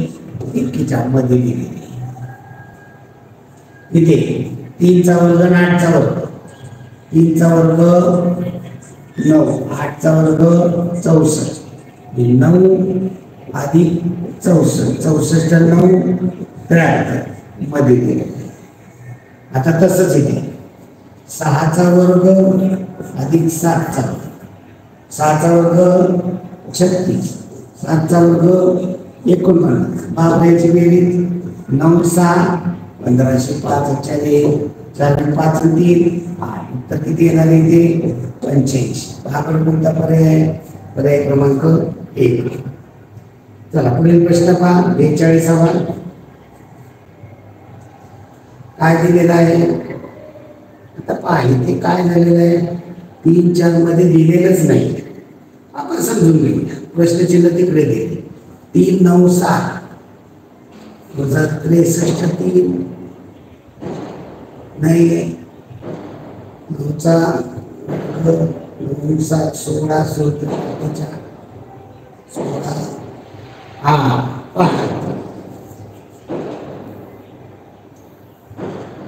41 मध्ये दिलेली. इथे 3चा वर्ग आणि 8चा वर्ग. 3चा वर्ग 9, 8चा वर्ग 64. 9 अधिक 64, 64 9 73 मध्ये दिले. आता तसंच इथे 6चा वर्ग अधिक 7चा वर्ग. 6चा वर्ग 36, 7चा वर्ग 49. बाबऱ्याची बेरीज 9 6 1500 5 4 5 3 8. तर किती येणार इथे? 85. बाबर कोणता पर्याय? पर्याय क्रमांक 1. चला पुढील प्रश्न पहा. 42वा. काय दिलेलं आहे? आता पहा इथे काय झालेलं आहे, 3 4 मध्ये दिलेलंच नाही. आपण समजून घेऊया. प्रश्नचिन्ह तिकडे दिले, 3 9 7 63 3 नाही 9चा 9 7 16 16 16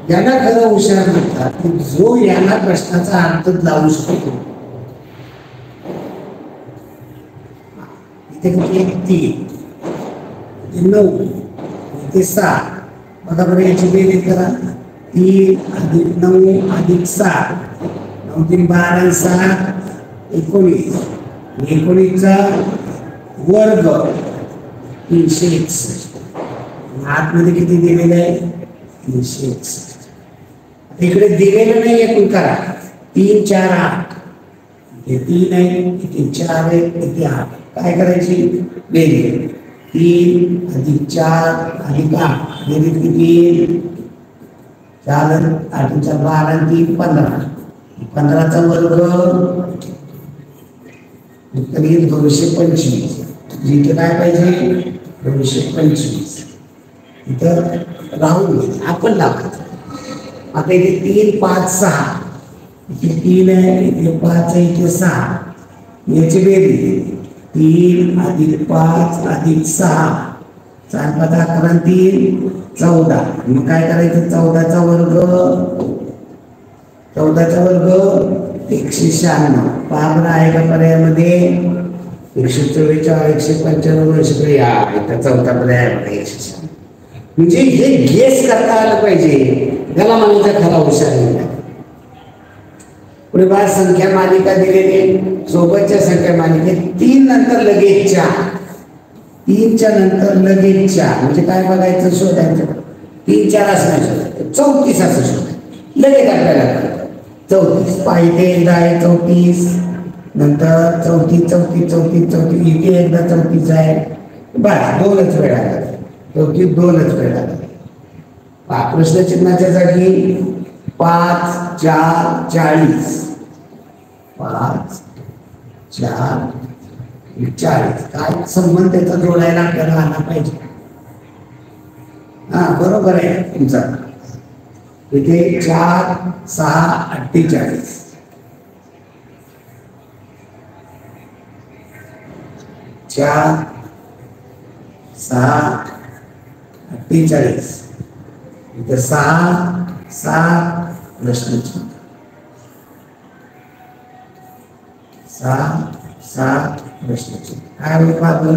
याला खरं हुशार म्हणतात की जो याला प्रश्नाचा अर्थ लावू शकतो. इथे किती 3 9 इथे 7 बघा बरं याची बेरीज करा 3 + 9 + 7 9 3 12 7 19 19चा वर्ग 361 आतमध्ये किती दिलेलं आहे 361 इकडे दिलेलं नाही एकूण करा 3 4 8 हे 3 आहे इथे 4 आहे इथे 8 काय करायची बेरीज 3 + 4 + 8 बेरीज किती 4 8 12 3 15 15चा वर्ग तरी 225 जिथे काय पाहिजे 225 इथं राहून आपण लावायचं. आता इथे 3 5 6 इथे 3 आहे इथे 5 आहे इथे 6 याची बेरीज 3 + 5 + 6 4 5 11 3 14 मग काय करायचं 14चा वर्ग 196 पाबरा आहे का पर्यायामध्ये 144 195 या इथं 4था पर्याय आहे 196 म्हणजे हे गेस करता आलं पाहिजे त्याला म्हणायचा खरा हुशार नाही. पुढे बघा संख्या मालिका दिलेली सोबतच्या संख्या मालिकेत 3 नंतर लगेच 4 3च्या नंतर लगेच 4 म्हणजे काय बघायचं शोधायचं 3 4 असण्याचं 34 असं शोधायचं लगेच आपल्याला 34 पाहिजे एकदा आहे 34 नंतर 34 34 34 34 इथे एकदा 34 आहे बस 2च वेळा 34 2च वेळा. प्रश्नचिन्हाच्या जागी 5 4 40 5 4 40 काय संबंध त्याचा जोडायला आपल्याला आला पाहिजे. बरोबर आहे तुमचा इथे 4 6 48 4 6 48 इथे 6 7 प्रश्नचिन्ह 6 7 प्रश्नचिन्ह काय होईल पाहतो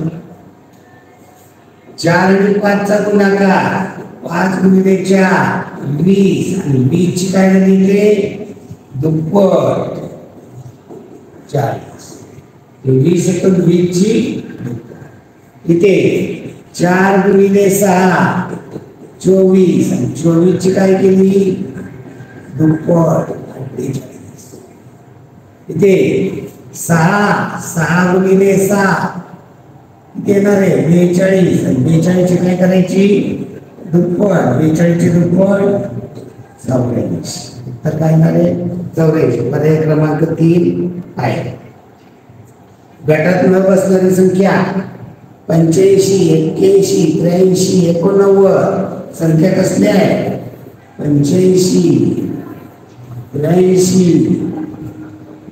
4 आणि 5 चा गुणाकार 5 × 4 20 आणि 20 ची काय झाली ते दुप्पट 40 20 × 20 ची इथे 4 × 6 24 आणि 24 ची काय केली दुप्पट 48 इथे 6 6 × 6 येणार आहे 42 आणि 42 ची काय करायची दुप्पट 42 ची दुप्पट 44 तर काय येणार आहे 44 पर्याय क्रमांक 3 आहे. गटात न बसणारी संख्या 85 81 83 89 संख्या कसल्या आहे 85 83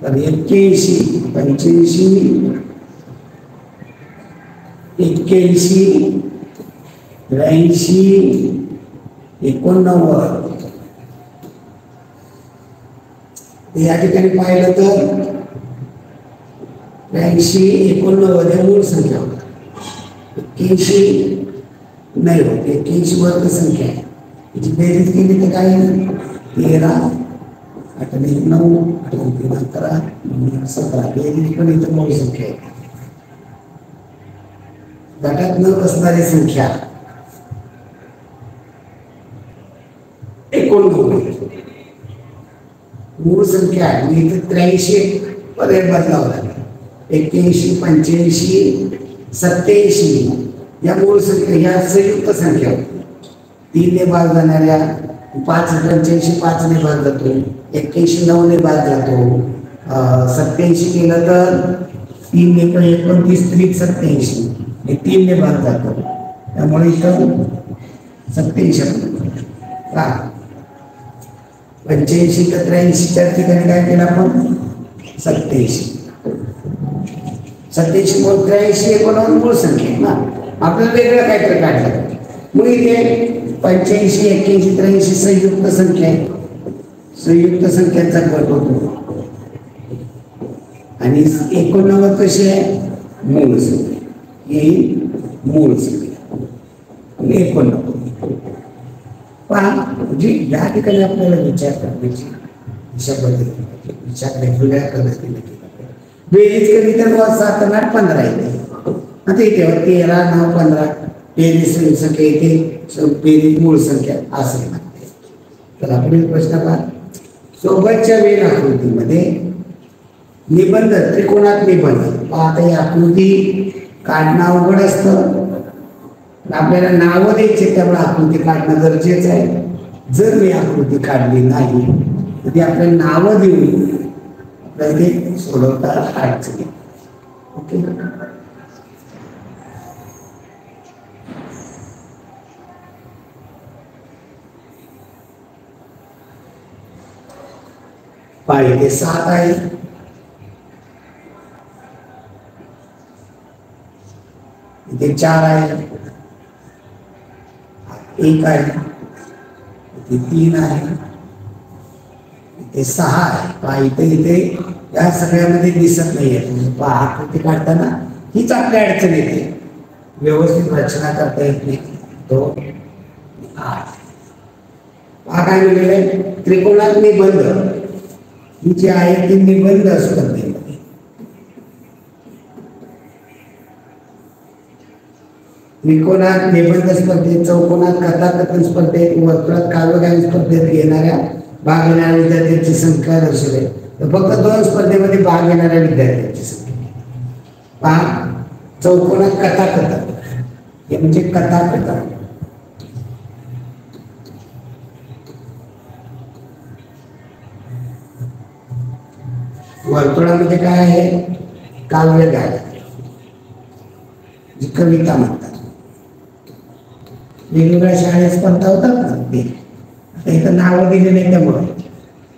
तर 81 85 81 83 89 या ठिकाणी पाहिलं तर 83 89 हे मूळ संख्या होता 81 नाही होत 81 वर्ग संख्या आहे याची बेरीज केली तर काय 13 8 9 8 3 11 17 बेरीज पण इथं मूळ संख्या आहे. गटात न बसणारी संख्या 89 मूळ संख्या आहे इथे 83 पर्याय बदलावा लागला 81 85 87 या मूळ संख्या या संयुक्त संख्या 3 ने भाग जाणाऱ्या 5 85 5 ने भाग जातो 81 9 ने भाग जातो 87 केलं तर 3 ने 29 37 हे 3 ने भाग जातो, त्यामुळे इथं 87 का 85 तर 83च्या ठिकाणी काय केलं आपण 87 बोल 83 एकोणावर मूळ संख्या ना, आपल्याला वेगळं काहीतरी काढलं मग इथे 85 81 83 संयुक्त संख्या आहे, संयुक्त संख्यांचा गट होतो आणि 89 कशी आहे मूळ संख्या, ही मूळ संख्या 89 पहा म्हणजे या ठिकाणी आपल्याला विचार करण्याची अशा पद्धतीने विचार वेगवेगळ्या पद्धतीने केला बेरीज कधी तर 7 आणि 8 15 येते, आता इथे 13 9 15 बेरीज संख्या येते, बेरीज मूळ संख्या असे म्हणते. तर पुढील प्रश्न पहा, सोबतच्या वेळ आकृतीमध्ये निबंध त्रिकोणात निबंध पहा. आता ही आकृती काढणं अवघड असतं, आपल्याला नावं द्यायचे त्यामुळे आकृती काढणं गरजेचं आहे. जर मी आकृती काढली नाही तर ती आपल्याला नावं देऊन आपल्याला ते सोडवता अडचणी. ओके पाहिजे 7 आहे, इथे 4 आहे, 1 आहे, इथे 3 आहे, इथे 6 आहे. पहा इथे या सगळ्यामध्ये दिसत नाहीये. पहा आकृती काढताना हीच आपल्या अडचण येते, व्यवस्थित रचना करता येत नाही. 2 8 पहा काय म्हणलेलं त्रिकोणात निबंध ही जी आहे ती निबंध स्पर्धेमध्ये त्रिकोणात निबंध स्पर्धेत, चौकोनात कथाकथन स्पर्धेत, वर्तुळात काव्यगायन स्पर्धेत घेणाऱ्या भाग घेणाऱ्या विद्यार्थ्यांची संख्या दर्शवली. तर फक्त 2 स्पर्धेमध्ये भाग घेणाऱ्या विद्यार्थ्यांची संख्या पहा. चौकोनात कथाकथन हे म्हणजे कथाकथन, वर्तुळामध्ये काय आहे काव्यगायन जी कविता म्हणतात. वेगवेगळ्या शाळेत स्पर्धा होतात ना ते, आता इथं नावं दिले नाही त्यामुळे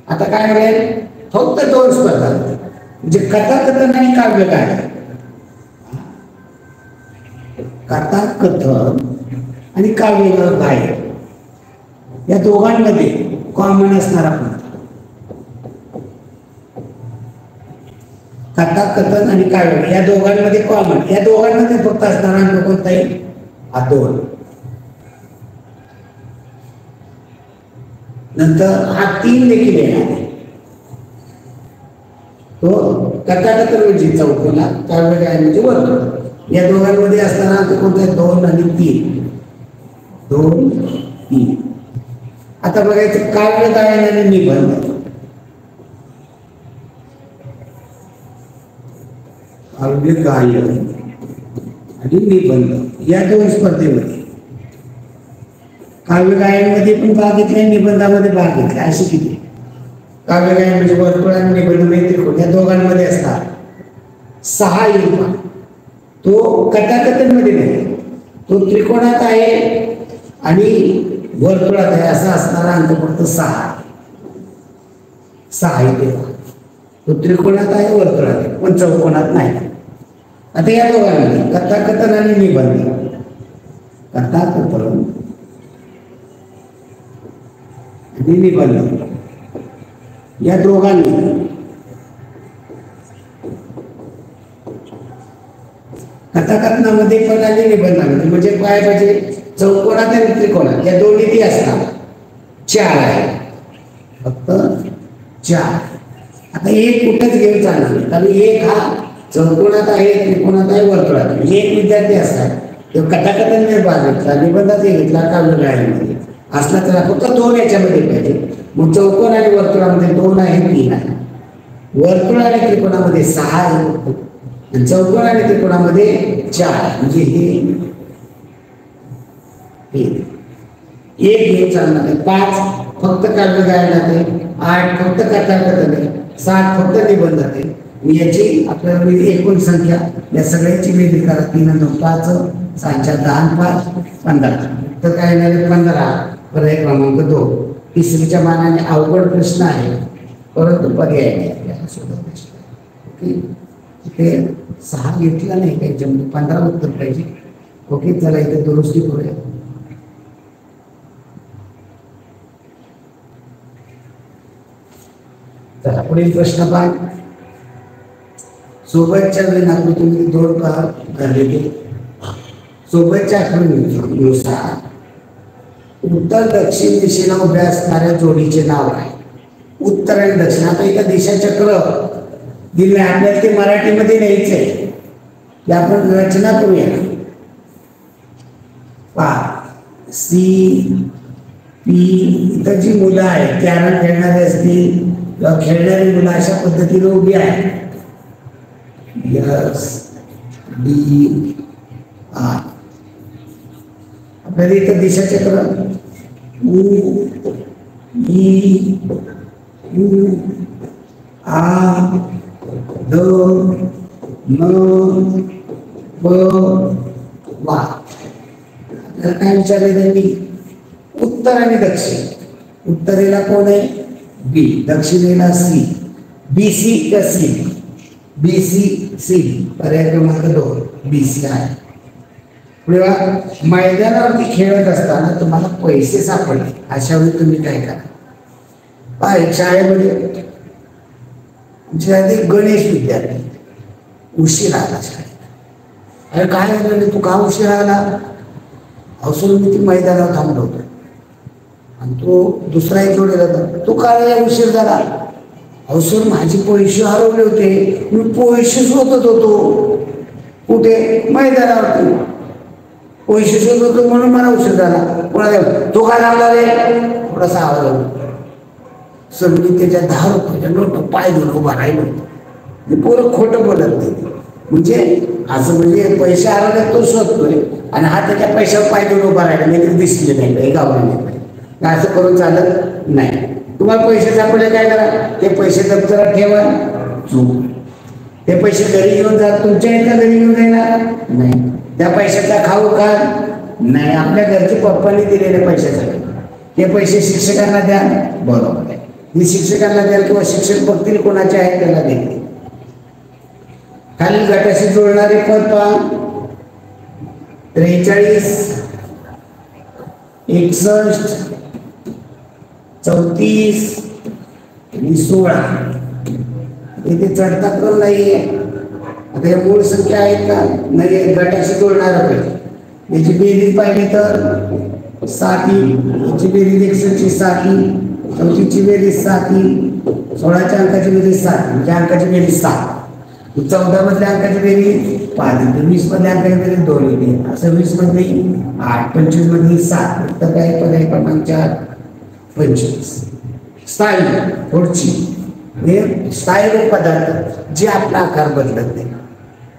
आता काय मिळेल फक्त 2 स्पर्धा म्हणजे कथाकथन आणि काव्यगायन. कथाकथन आणि काव्यगायन या दोघांमध्ये कॉमन असणारा पण कथाकथन आणि काव्य या दोघांमध्ये कॉमन, या दोघांमध्ये फक्त असणारा अंक कोणता आहे हा 2. नंतर हा 3 देखील येणार आहे. तो कथाकथन म्हणजे चौकोनात, काव्यगायन म्हणजे वर्तुळ, या दोघांमध्ये असणारा अंक कोणता आहे 2 आणि 3. 2 3 आता बघायचं काव्यगायन आणि निबंध. काव्यगायन आणि निबंध या 2 स्पर्धेमध्ये काव्यगायनमध्ये पण भाग घेतलाय, निबंधामध्ये भाग घेतला. अशी किती काव्यगायन म्हणजे वर्तुळ आणि निबंध म्हणजे त्रिकोण या दोघांमध्ये असतात 6 येईल. तो कथाकथन मध्ये नाही, तो त्रिकोणात आहे आणि वर्तुळात आहे असा असणारा अंक फक्त 6 येते. तो त्रिकोणात आहे वर्तुळात आहे पण चौकोनात नाही. आता या दोघांमध्ये कथाकथन आणि निबंध, कथाकथन आणि निबंध या दोघांनी कथाकथनामध्ये पण आणि निबंधामध्ये म्हणजे काय पाहिजे चौकोनात आणि त्रिकोणात या दोन्ही ती असतात 4 आहे फक्त 4. आता एक कुठंच घेऊन चालणार कारण एक हा चौकोनात आहे, त्रिकोणात आहे, वर्तुळात आहे. एक विद्यार्थी असतात तो कथाकथन भाग घेतला, निबंधात घेतला, काव्यगायनमध्ये असला तर फक्त 2 याच्यामध्ये पाहिजे. मग चौकोन आणि वर्तुळामध्ये 2 आहे 3 आहे, वर्तुळ आणि त्रिकोणामध्ये 6 आहे आणि चौकोन आणि त्रिकोणामध्ये 4 म्हणजे हे एक घेऊन चालणार आहे. 5 फक्त काव्यगायनात आहे, 8 फक्त कथाकथन आहे, 7 फक्त निबंधात आहे याची आपल्याला एकूण संख्या या सगळ्याची बेरीज करा. 3 आणि 2 5, 6 10 आणि 5 15. तर काय येणार 15. पर्याय क्रमांक 2. तिसरीच्या मानाने अवघड प्रश्न आहे परंतु पर्याय नाही आपल्याला सोडवण्यासाठी. ओके, ते 6 घेतला नाही त्याच्यामध्ये 15 उत्तर पाहिजे. ओके, चला इथे दुरुस्ती करूया. चला पुढील प्रश्न पहा. सोबतच्या आकृतीमध्ये 2 भाग झालेले. सोबतच्या आकृतीनुसार उत्तर दक्षिण दिशेला उभ्या असणाऱ्या जोडीचे नाव काय? उत्तर आणि दक्षिण. आता इथं दिशाचक्र दिले आपल्याला, ते मराठीमध्ये लिहायचंय. ते आपण रचना करूया. पहा, सी पी. इथं जी मुलं आहेत कॅरम खेळणारे असतील किंवा खेळणारी मुलं अशा पद्धतीने उभी आहेत. S D R. आपल्याला इथं दिशाचक्र U E U A D N P वा. काय विचारले त्यांनी? उत्तर आणि दक्षिण. उत्तरेला कोण आहे? बी. दक्षिणेला सी. बी सी का सी? B C C. पर्याय क्रमांक 2 बी सी आहे. मैदानावरती खेळत असताना तुम्हाला पैसे सापडले, अशा वेळी तुम्ही काय करा? पाय शाळेमध्ये आमच्या गणेश विद्यार्थी उशीर आला शाळेत. अरे काय झालं, तू का उशीर आला? असून मी ती मैदानावर थांबलो होतो आणि तो दुसरा एक जोडीला होता. तू काय उशीर झाला? असून माझे पैसे हरवले होते, मी पैसे शोधत होतो. कुठे? मैदानावरती पैसे शोधत होतो म्हणून मला उशीर झाला. कोणाला? तो काय लागला रे? थोडासा आवाज आला. सर मी त्याच्या 10 रुपयाच्या नोट पाय देऊन उभा राहिलो. मी पोरं खोटं बोलत नाही. म्हणजे असं म्हणजे पैसे हरवले तो शोधतोय आणि हा त्याच्या पैशावर पाय देऊन उभा राहिला, नाही तरी दिसले नाही काही गावले नाही. असं करून चालत नाही. तुम्हाला पैसे सापडले काय करा? ते पैसे दप्तरात ठेवा. चूक. ते पैसे घरी घेऊन जा. तुमच्या इथं घरी घेऊन जाणार नाही. त्या पैशाचा खाऊ खा नाही. आपल्या घरचे पप्पांनी दिलेले पैशासाठी ते पैसे शिक्षकांना द्या. बरोबर आहे. मी शिक्षकांना द्याल किंवा शिक्षक बघतील कोणाचे आहेत त्याला देतील. खालील गटाशी जोडणारे पद पहा. 43 61 34 आणि 16. इथे चढता क्रम नाहीये. आता या मूळ संख्या आहेत का? नाही. गटाशी जोडणारा पाहिजे. याची बेरीज पाहिली तर 7. याची बेरीज 61ची 7. 34ची बेरीज 7. 16च्या अंकाची बेरीज 7. म्हणजे अंकाची बेरीज 7. 14 मधल्या अंकाची बेरीज 5. 20 मधल्या अंकाची बेरीज 2 येते. असं 20 मध्ये 8. 25 मध्ये 7. तर काय पर्याय क्रमांक 4 25. स्थायी पुढची हे स्थायी रूप पदार्थ जे आपला आकार बदलत नाही.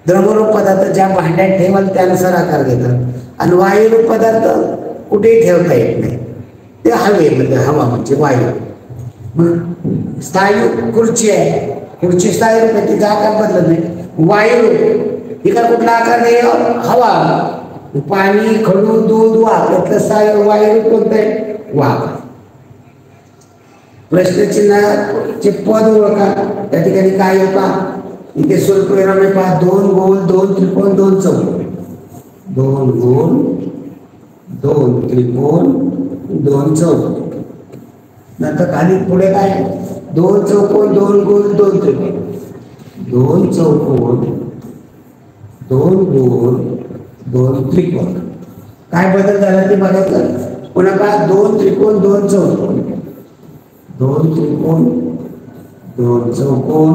द्रवरूप पदार्थ ज्या भांड्यात ठेवाल त्यानुसार आकार घेतात. आणि वायुरूप पदार्थ कुठेही ठेवता येत नाही. ते हवेमध्ये, हवा म्हणजे वायू. मग स्थायी खुर्ची आहे. खुर्ची स्थायी रूप आहे, तिचा आकार बदलत नाही. वायुरूप तिला कुठला आकार नाही? हवा. पाणी, खडू, दूध, वाफ यातलं स्थायी वायुरूप कोणतं आहे? वाफ. प्रश्नचिन्हाचे पद ओळखा. त्या ठिकाणी काय होता? इथे स्वल्पविराम पहा. 2 गोल 2 त्रिकोण 2 चौकोन. 2 गोल 2 त्रिकोण 2 चौकोन. नंतर खाली पुढे काय? 2 चौकोन 2 गोल 2 त्रिकोण. 2 चौकोन 2 गोल 2 त्रिकोण. काय बदल झाला ते बघायचं. पुन्हा पहा 2 त्रिकोण 2 चौकोन. 2 त्रिकोण 2 चौकोन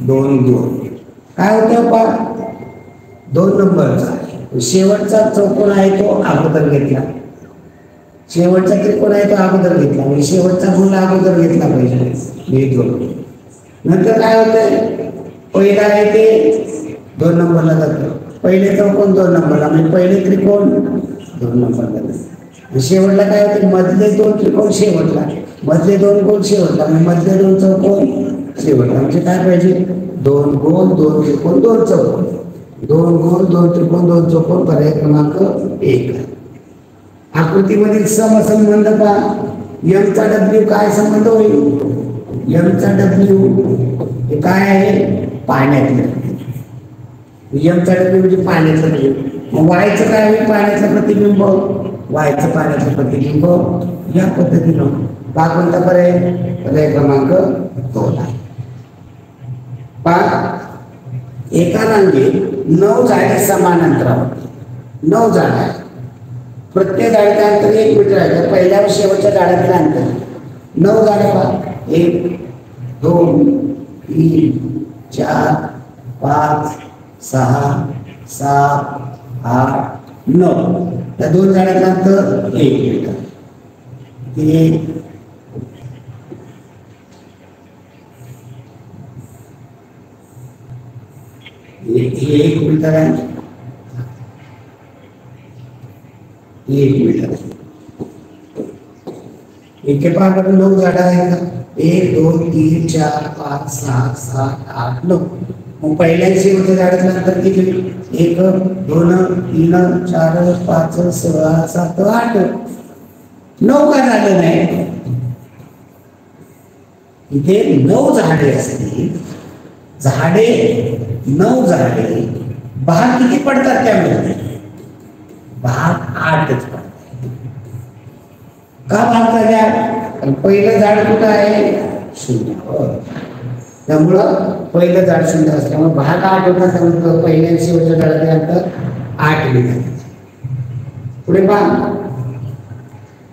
2 गोल. काय होतं पहा? 2 नंबरचा शेवटचा चौकोन आहे तो अगोदर घेतला. शेवटचा त्रिकोण आहे तो अगोदर घेतला. म्हणजे शेवटचा गोल अगोदर घेतला पाहिजे. हे 2. नंतर काय होतंय? पहिला आहे ते 2 नंबरला जातो. पहिले चौकोन 2 नंबरला, म्हणजे पहिले त्रिकोण 2 नंबरला जातो. शेवटला काय होते? मधले 2 त्रिकोण शेवटला, मधले 2 गोल शेवटला, मधले 2 चौकोन शेवटला. म्हणजे काय पाहिजे? 2 गोल 2 त्रिकोण 2 चौकोन, 2 गोल 2 त्रिकोण 2 चौकोन, पर्याय क्रमांक 1. आकृतीमधील समसंबंध पहा. m चा w काय संबंध होईल? m चा w हे काय आहे? पाण्यातलं. m चा w म्हणजे पाण्यातलं प्रतिबिंब. मग y चं काय होईल? पाण्यातलं प्रतिबिंब. y चं पाण्यातलं प्रतिबिंब या पद्धतीनं पहा. कोणता पर्याय? पर्याय क्रमांक 2 आहे. पहा, एका रांगेत 9 झाडे समान अंतरावर, 9 झाड आहेत. प्रत्येक झाडाचे अंतर 1 मीटर आहे. तर पहिल्या व शेवटच्या झाडातील अंतर 9 झाडे पहा. 1 2 3 4 5 6 7 8 9. त्या 2 झाडाचं अंतर 1 मीटर. एक मीटर आहे. 1 मीटर. इथे पहा 9 झाडं आहेत. 1 2 3 4 5 6 7 8 9. मग पहिल्या शेवटच्या झाडाचं अंतर किती? 1 2 3 4 5 6 7 8. 9 का झालं नाही? इथे 9 झाडे असतील. झाडे 9 झाडे, भाग किती पडतात त्यामध्ये? भाग 8च पडतात. का भाग झाल्या? कारण पहिलं झाड कुठं आहे? 0. त्यामुळं पहिलं झाड 0 असल्यामुळे भाग 8 होता. त्यामुळे पहिल्या शेवटच्या झाडाचे अंतर 8 मीटर. पुढे पहा,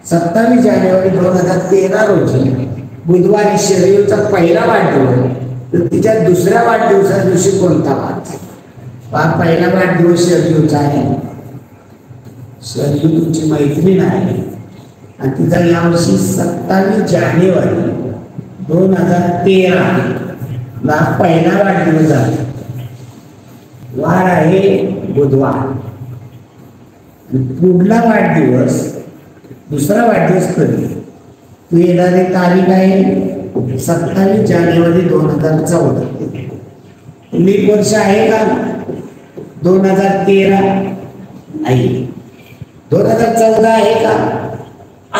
27 जानेवारी 2013 रोजी बुधवारी शरयूचा पहिला वाढदिवस. तर तिच्या दुसऱ्या वाढदिवसा दिवशी कोणता वार? पहिला वाढदिवस शरयूचा आहे. शरयू तुमची मैत्रीण आहे आणि तिचा यावर्षी 27 जानेवारी 2013 ला पहिला वाढदिवस झाला. वार आहे बुधवार. पुढला वाढदिवस, दुसरा वाढदिवस कधी? तू येणारी तारीख आहे 27 जानेवारी 2014. लीप वर्ष आहे का? 2013 नाही. 2014 आहे का?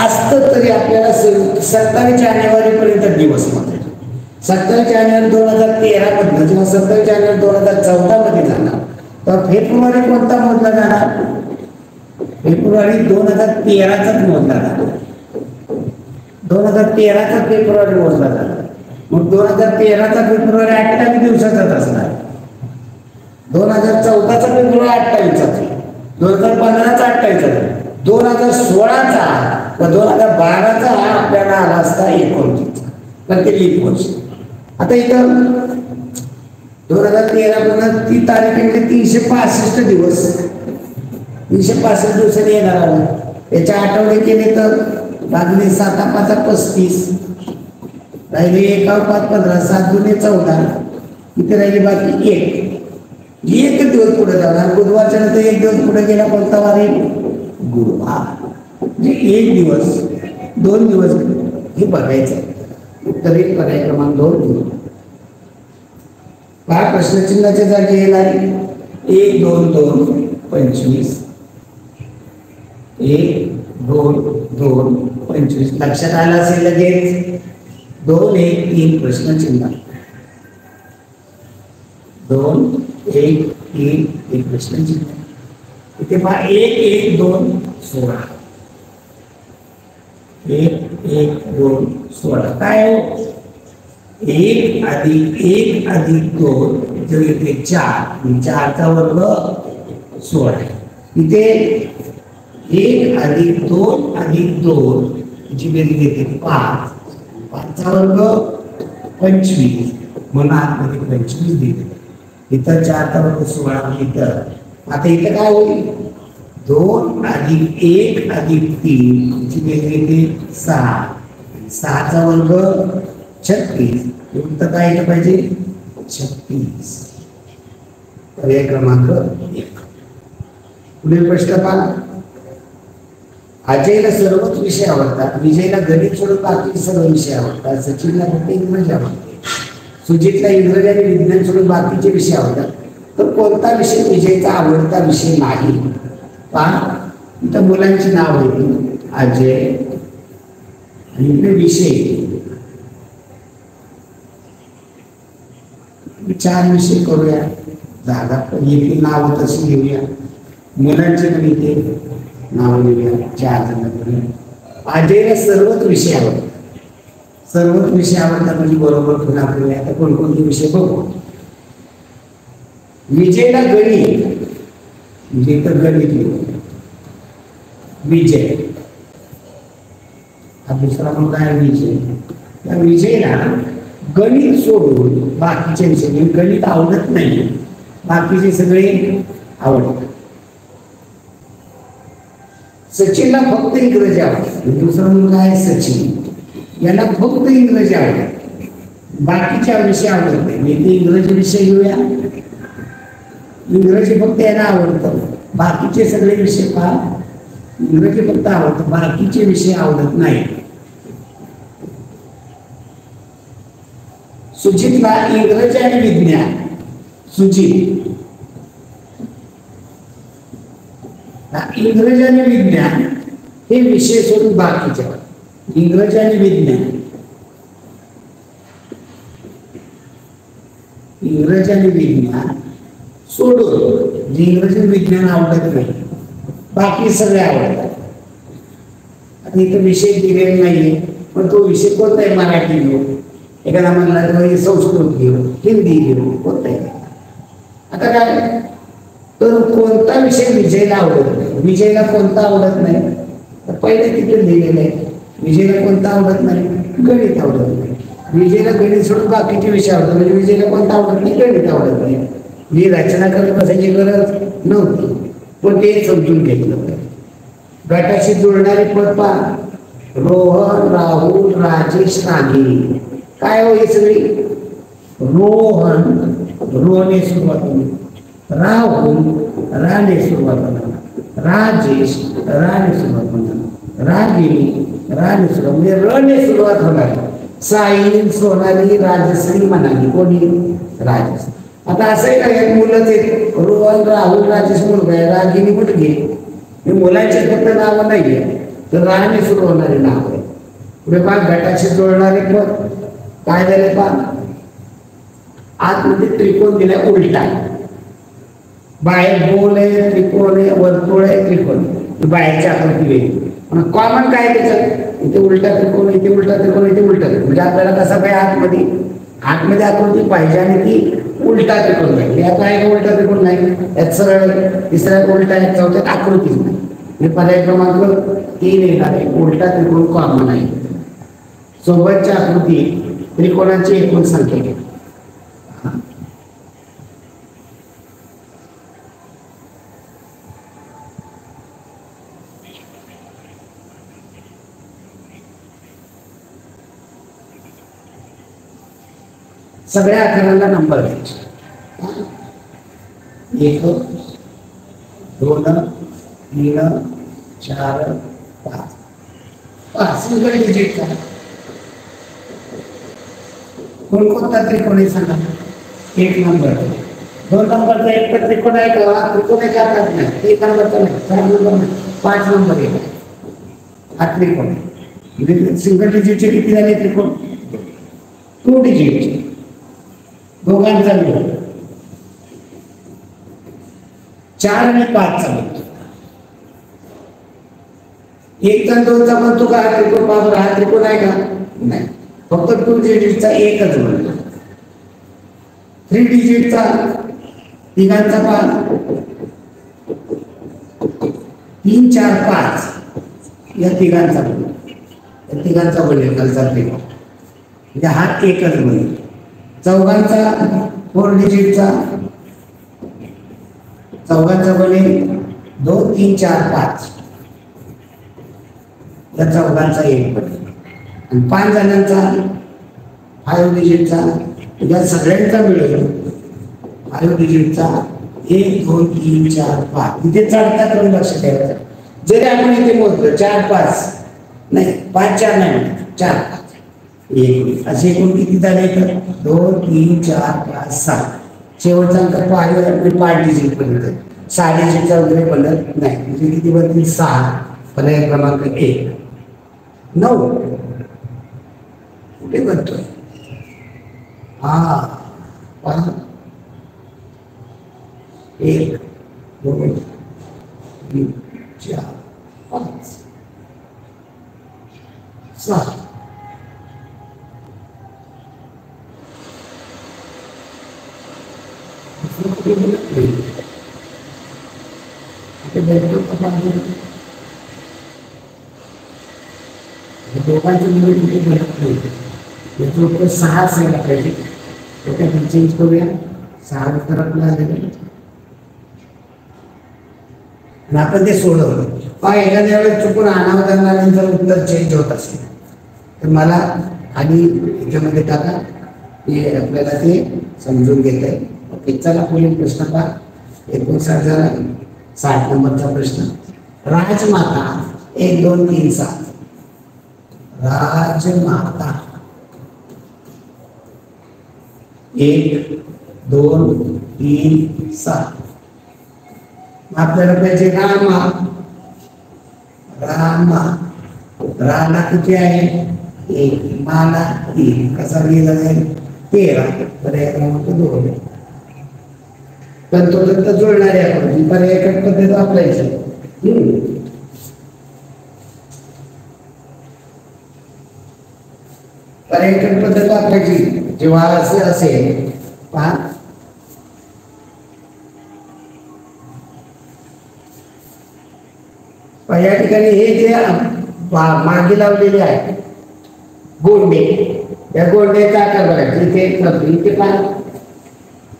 असतं तरी आपल्याला 27 जानेवारी पर्यंत दिवस मध्ये. 27 जानेवारी 2013 मधनं किंवा 27 जानेवारी 2014 मध्ये जाणार तर फेब्रुवारी कोणता मोजला जाणार? फेब्रुवारी 2013चाच मोजला जाणार. 2013चा फेब्रुवारी मोजला जाणार. मग 2013चा फेब्रुवारी 28 दिवसाचाच असणार. 2014चा फेब्रुवारी 28चा, 2015चा 28चा, 2016चा व 2012चा हा आपल्याला आला असता 29. तर ते लीप वर्ष. आता इथं 2013 पर्यंत ती तारीख म्हणजे 365 दिवस. 365 दिवसांनी येणार आहोत. याच्या आठवडे केले तर लागले 7 5 35, राहिले 1 5 15, 7 दुने 14. इथे राहिले बाकी 1 दिवस पुढे जाणार. बुधवारच्या नंतर 1 दिवस पुढे गेला कोणता वारी? गुरुवार. म्हणजे 1 दिवस 2 दिवस हे बघायचं. उत्तरे पर्याय क्रमांक 2. पहा, प्रश्नचिन्हाच्या जागी येणार 1 2 2 25, 1 2 2 25. लक्षात आलं असेल लगेच. 2 1 3 प्रश्नचिन्ह. 2 1 3 1 प्रश्नचिन्ह. इथे पहा 1 1 2 16. 1 1 2 16 काय हो? 1 अधिक 1 अधिक 2 जर इथे 4, 4चा वर्ग 16. इथे 1 अधिक 2 अधिक 2 जी बेरीज येते 5, 5चा वर्ग 25 म्हणून आतमध्ये 25 दिले. इथं 4चा वर्ग 16. इथं आता इथं काय होईल? 2 अधिक 1 अधिक 3 जी बेरीज येते 6, 6चा वर्ग 36. उत्तर काय येतं पाहिजे? 36. पर्याय क्रमांक 1. पुढील प्रश्न पहा. अजयला सर्वच विषय आवडतात. विजयला गणित सोडून बाकी सर्व विषय आवडतात. सचिनला फक्त इंग्रजी आवडते. सुजितला इंग्रजी आणि विज्ञान सोडून बाकीचे विषय आवडतात, तर कोणता विषय विजयचा आवडता विषय नाही? पहा इथं मुलांची नाव होती अजय आणि इकडे विषय 4 विषय करूया, जागा येथील नाव तशी घेऊया, मुलांचे पण इथे नाव लिहूया 4 जण. अजयला सर्वच विषय आवडतात, सर्वच विषय आवडतात म्हणजे बरोबर पुन्हा करूया. आता कोणकोणते विषय बघू. विजयला गणित, म्हणजे तर गणित लिहू विजय, हा दुसरा मुलगा आहे विजय. त्या विजयला गणित सोडून बाकीचे विषय, गणित आवडत नाही, बाकीचे सगळे आवडतात. सचिनला फक्त इंग्रजी आवडते, दुसरा मुलगा आहे सचिन, याला फक्त इंग्रजी आवडते, बाकीच्या विषय आवडत नाही. मी ते इंग्रजी विषय घेऊया, इंग्रजी फक्त याला आवडतं, बाकीचे सगळे विषय पहा इंग्रजी फक्त आवडतं, बाकीचे विषय आवडत नाही. सुजितला इंग्रजी आणि विज्ञान, सुजित इंग्रजी आणि विज्ञान हे विषय सोडून बाकीचे, इंग्रजी आणि विज्ञान, इंग्रजी आणि विज्ञान सोडून इंग्रजी विज्ञान आवडत नाही, बाकी सगळे आवडतात. आता इथं विषय दिलेला नाहीये, पण तो विषय कोणता आहे? मराठी घेऊ, एखादा म्हणला संस्कृत घेऊ, हिंदी घेऊ, कोणता आहे? आता काय तर कोणता विषय विजयला आवडत नाही? विजयला कोणता आवडत नाही? तर पहिले तिथे लिहिलेलं आहे, विजयला कोणता आवडत नाही? गणित आवडत नाही. विजयला गणित सोडून बाकीचे विषय आवडतात, म्हणजे विजयला कोणता आवडत नाही? गणित आवडत नाही. ही रचना करत बसायची गरज नव्हती, पण ते समजून घेतलं. गटाशी जुळणारे पद पहा, रोहन, राहुल, राजेश, रागिनी. काय हो ही सगळी? रोहन रोने सुरुवात होईल, राहुल राने सुरुवात होणार, राजेश राने सुरुवात होणार, रागिनी राने सुरुवात, म्हणजे रने सुरुवात होणार. साई, सोनाली, राजश्री, मनाली. कोणी? राजश्री. आता असं आहे का, मुलंच आहेत, रोहन, राहुल, राजेश मुलगा आहे, रागिनी मुलगी. हे मुलांचे फक्त नावं नाहीये, तर राने सुरू होणारे नाव आहे. पुढे पहा गटाशी जुळणारे पद काय झाले पहा, आतमध्ये त्रिकोण दिलाय उलटा, बाहेर गोल आहे, त्रिकोण आहे, वर्तुळ आहे, त्रिकोण, बाहेरच्या आकृती वेगळी. कॉमन काय त्याच्यात? इथे उलटा त्रिकोण, इथे उलटा त्रिकोण, इथे उलटा त्रिकोण. म्हणजे आपल्याला कसं काय आतमध्ये आकृती पाहिजे आणि ती उलटा त्रिकोण पाहिजे. यात आहे का उलटा त्रिकोण? नाही. यात सरळ, तिसऱ्या उलटा आहे, चौथ्यात आकृतीच नाही. हे पर्याय क्रमांक 3 येणार आहे, उलटा त्रिकोण कॉमन आहे. सोबतच्या आकृती त्रिकोणाची एकूण संख्या घ्या. सगळ्या आकाराला नंबर द्यायचे, 1 2 3 4 5 सिंगल डिजिटचा कोणकोणता त्रिकोण आहे सांगा? 1 नंबर, 2 नंबरचा एक तर त्रिकोण आहे का? त्रिकोण आहे का? नाही. 1 नंबरचा नाही, 4 नंबर नाही, 5 नंबर आहे हा त्रिकोण. म्हणजे सिंगल डिजिटचे किती झाले त्रिकोण? 2 डिजिटचे, दोघांचा मिळून 4 आणि 5 चा मिळतो. 1 आणि 2 चा म्हणतो का त्रिकोण? बाबा हा त्रिकोण आहे का? नाही, फक्त 2 डिजिटचा एकच म्हणतो. 3 डिजिटचा तिघांचा पहा, 3 4 5 या तिघांचा बनेल, या तिघांचा बनेल खालचा त्रिकोण, म्हणजे हा एकच बनेल. चौघांचा 4 डिजिटचा, चौघांचा बनेल 2 3 4 5 या चौघांचा एक बनेल. आणि 5 जणांचा 5 डिजिटचा, या सगळ्यांचा मिळेल 5 डिजिटचा 1 2 3 4 5. इथे चढता तुम्ही लक्ष ठेवायचं. जरी आपण इथे मोजलं 4 5 नाही, 5 4 नाही, 4 5 एक असे एकूण किती झाले तर 2 3 4 5 6 शेवटचा अंक पाच डिजिट पर्यंत 6 डिजिटचा वगैरे बनत नाही म्हणजे किती बनतील 6 पर्याय क्रमांक 1 9 कुठे बनतोय हा 1 2 3 4 5 6 दोघांचं मिळून कुठे बनत नाही याचं 6 असायला पाहिजे त्याच्यात चेंज करूया 6 उत्तर आपलं आलेलं आणि आपण ते सोडवलं मग एखाद्या वेळेस चुकून अनावधानाने जर उत्तर चेंज होत असेल तर मला आणि याच्यामध्ये टाका की आपल्याला ते समजून घेता येईल ओके चला पुढील प्रश्न पहा 59,060 नंबरचा प्रश्न राजमाता 1 2 3 7 राजमाता 1 2 3 7 आपल्याला पाहिजे रामा रामा राला किती आहे 1 माला 3 कसा लिहिला जाईल 13 पर्याय क्रमांक 2 तंतोतंत जुळणारे आपण पर्याय पद्धत वापरायची पर्यटन पद्धत वापरायची जेव्हा असे असेल पहा या ठिकाणी हे जे मागे लावलेले आहे गोंडे या गोंड्याचा आकार बघायचा इथे पहा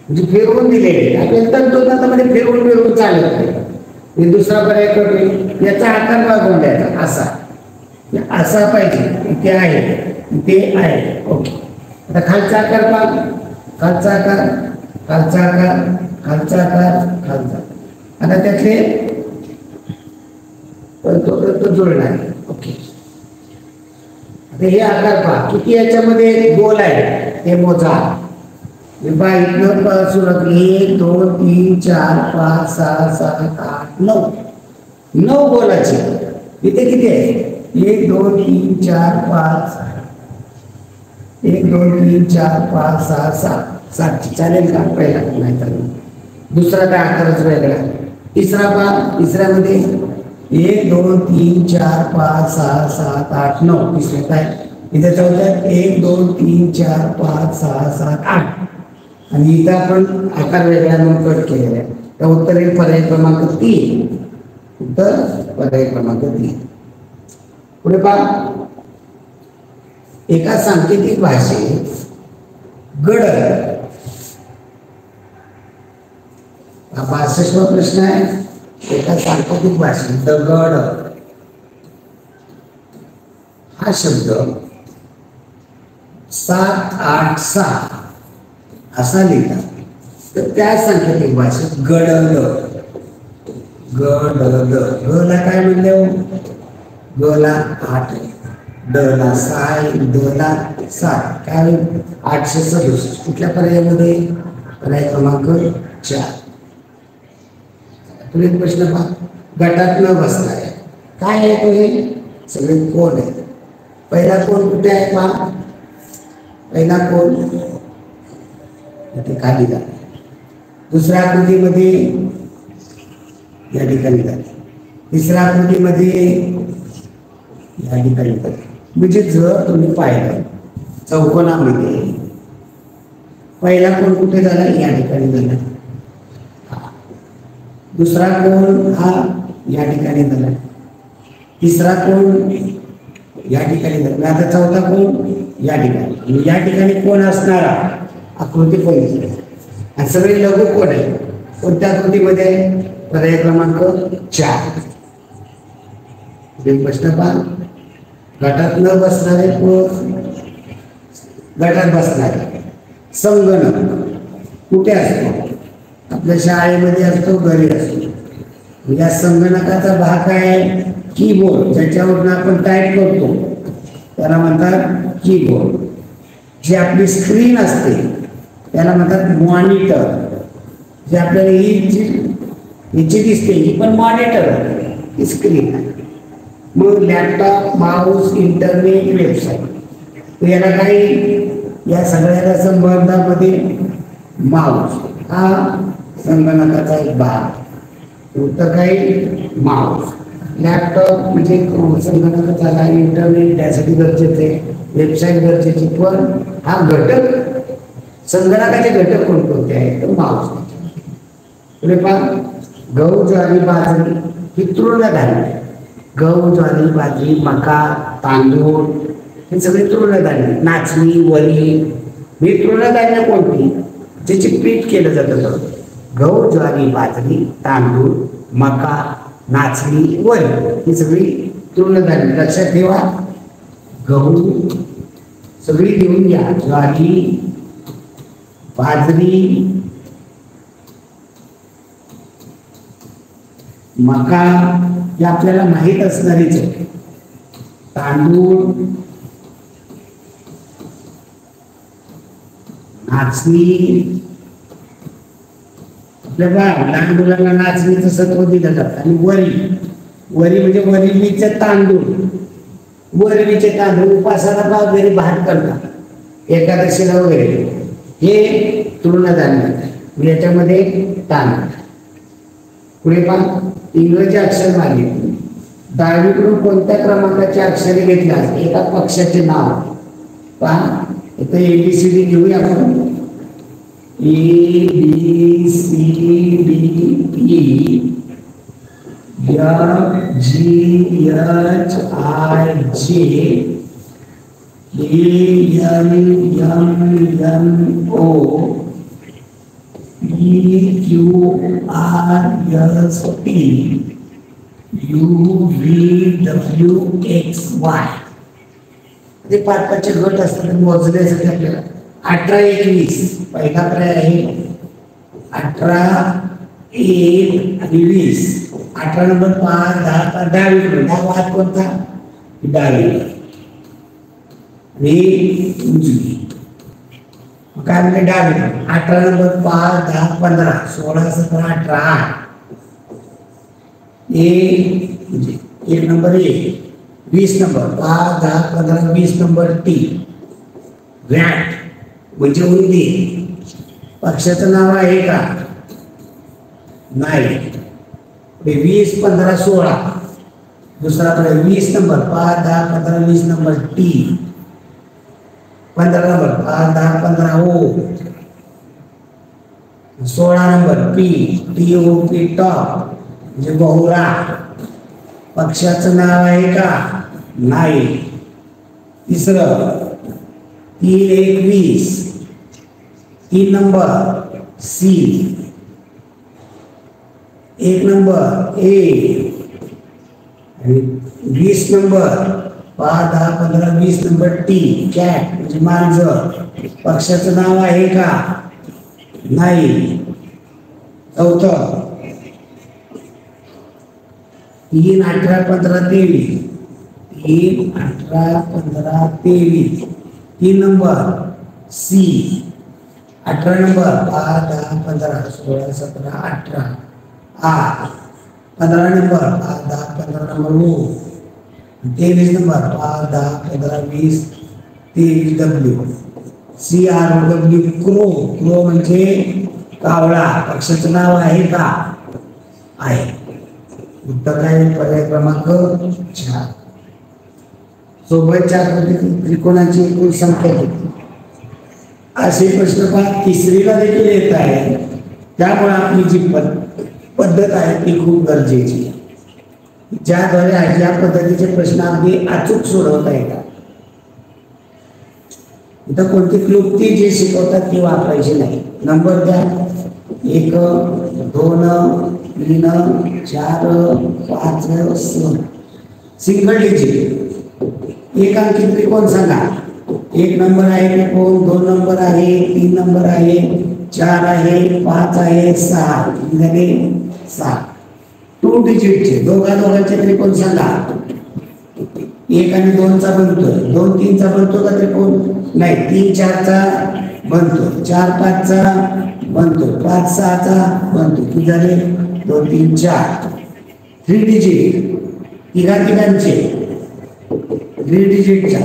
म्हणजे फिरवून दिलेले आपल्याला तंतोतंतामध्ये फिरवून चालत नाही दुसरा पर्याय करतो याचा आकार बघा गोंड्याचा असा पाहिजे इथे आहे इथे आहे ओके आता खालचा आकार पहा खालचा आकार खालचा आकार खालचा आकार खालचा आता त्यातले तो जुळणार ओके आता हे आकार पहा किती याच्यामध्ये गोल आहे ते मोजा इथनं सुरुवात 1 2 3 4 5 6 7 8 9 9 गोलाचे इथे किती आहे 1 2 3 4 5 1 2 3 4 5 6 7 7 चालेल का पहिला नाही तर दुसरा काय आकारच वेगळा तिसरा पहा तिसऱ्यामध्ये 1 2 3 4 5 6 7 8 9 तिसरे काय इथे चौथ्यात 1 2 3 4 5 6 7 8 आणि इथं आपण आकार वेगळा म्हणून कट केलेला आहे त्या उत्तर येईल पर्याय क्रमांक 3 उत्तर पर्याय क्रमांक 3 पुढे पहा एका सांकेतिक भाषेत गडद 62वा प्रश्न आहे एका सांकेतिक भाषेत दगड हा शब्द 7 8 6 असा लिहितात तर त्या सांकेतिक भाषेत गडद गडद गला काय म्हणले हो गला 8 डला 6 डला 7 काय 867 कुठल्या पर्यायामध्ये पर्याय क्रमांक 4 पुढील प्रश्न पहा गटात न बसणारे काय आहे तो हे सगळे कोण आहे पहिला कोण कुठे आहे पहा पहिला कोण इथे खाली झाला दुसऱ्या आकृतीमध्ये या ठिकाणी झाले तिसऱ्या आकृतीमध्ये या ठिकाणी झाले म्हणजे जर तुम्ही पाहिलं चौकोनामध्ये पहिला कोण कुठे झाला या ठिकाणी झाला दुसरा कोण हा या ठिकाणी झाला तिसरा कोण या ठिकाणी झाला आता चौथा कोण या ठिकाणी कोण असणारा आकृती पहिली आणि सगळे लघु कोण आहे कोणत्या आकृतीमध्ये पर्याय क्रमांक 4 प्रश्न पहा गटात न बसणारे कोण गटात बसणारे संगणक कुठे असतो आपल्या शाळेमध्ये असतो घरी असतो या संगणकाचा भाग आहे कीबोर्ड ज्याच्यावरून आपण टाईप करतो त्याला म्हणतात कीबोर्ड. जी आपली स्क्रीन असते त्याला म्हणतात मॉनिटर. जे आपल्याला हिची दिसते ही पण मॉनिटर ही स्क्रीन आहे. मग लॅपटॉप, माऊस, इंटरनेट, वेबसाईट याला काही या सगळ्याला संबंधामध्ये माऊस हा संगणकाचा एक भाग. उत्तर काही माऊस. लॅपटॉप म्हणजे संगणकाचा झाला, इंटरनेट त्यासाठी गरजेचे, वेबसाईट गरजेची, पण हा घटक संगणकाचे घटक कोणकोणते आहेत तर माऊस. पुढे पहा गहू, ज्वारी, बाजरी ही तृणधान्य. गहू, ज्वारी, बाजरी, मका, तांदूळ हे सगळे तृणधान्य. नाचणी, वरी ही तृणधान्य कोणती ज्याची पीठ केलं जातं. गहू, ज्वारी, बाजरी, तांदूळ, मका, नाचणी, वरी ही सगळी तृणधान्य. लक्षात ठेवा गहू सगळी लिहून घ्या. ज्वारी, बाजरी, मका हे आपल्याला माहीत असणारीच आहे. तांदूळ, नाचणी आपल्या लहान मुलांना नाचणीचं सत्व दिलं जातं. आणि वरी, वरी म्हणजे वरीचे तांदूळ. वरवीचे तांदूळ उपासाला वगैरे भात करतात, एकादशीला वगैरे. हे तृणधान्य याच्यामध्ये तांदूळ. पुढे पहा इंग्रजी अक्षरमाले. डावीकडून कोणत्या क्रमांकाचे अक्षरे घेतल्यास एका पक्षाचे नाव. पहा इथं ABCD घेऊया आपण. A B C D E F G H I J K L M N O P Q R S T U V W X Y. ते पाच पाचचे गट असतात मोजण्यासाठी आपल्याला. 18 1 20 पहिला पर्याय आहे. 18 1 आणि 20. 18 नंबर 5 10 डावीकडे. वाद कोणता डावीकडे आणि उजवी. काय म्हणजे डावीकडे. 18 नंबर 5 10 15 16 17 18 एक number 1. 20 number 5 10 15 20 number T. Rat म्हणजे उंदीर. पक्षाचं नाव आहे का नाही. 20 15 16 दुसरा पर्याय. 20 number 5 10 15 20 number T. 15 number 5 10 15 O. 16 number P TOP top म्हणजे बहुरा. पक्षाचं नाव आहे का नाही. तिसरं 3 1 20. 3 number C. 1 number A. 20 number 5 10 15 20 number T cat म्हणजे मांजर. पक्षाचं नाव आहे का नाही. चौथं 3 18 15 23. 3 18 15 23. 3 number C. 18 number 5 10 15 16 17 18 A. 15 number 5 10 15 number O. 23 number 5 10 15 20 23 W. CROW crow. Crow म्हणजे कावळा. पक्षाचं नाव आहे का आहे. उत्तर काय पर्याय क्रमांक 4. सोबतच्या आकृतीतील त्रिकोणाची एकूण संख्या किती. असे प्रश्न पहा तिसरीला देखील येत आहे. त्यामुळे आपली जी पद्धत आहे ती खूप गरजेची आहे, ज्याद्वारे या पद्धतीचे प्रश्न अगदी अचूक सोडवता येतात. इथं कोणती क्लुप्ती जे शिकवतात ती वापरायची नाही. नंबर द्या 1 2 3 4 5 6. सिंगल डिजिट एक अंकी त्रिकोण सांगा. 1 नंबर आहे त्रिकोण, 2 नंबर आहे, 3 नंबर आहे, 4 आहे, 5 आहे, 6 झाले 6. 2 डिजिटचे दोघांचे त्रिकोण सांगा. 1 आणि 2चा बनतोय, 2 3चा बनतो का त्रिकोण? नाही. 3 4चा बनतो, 4 5चा बनतो, 5 6चा बनतो. किती झाले? 2 3 4. 3 डिजिट तिघांचे 3 डिजिटचा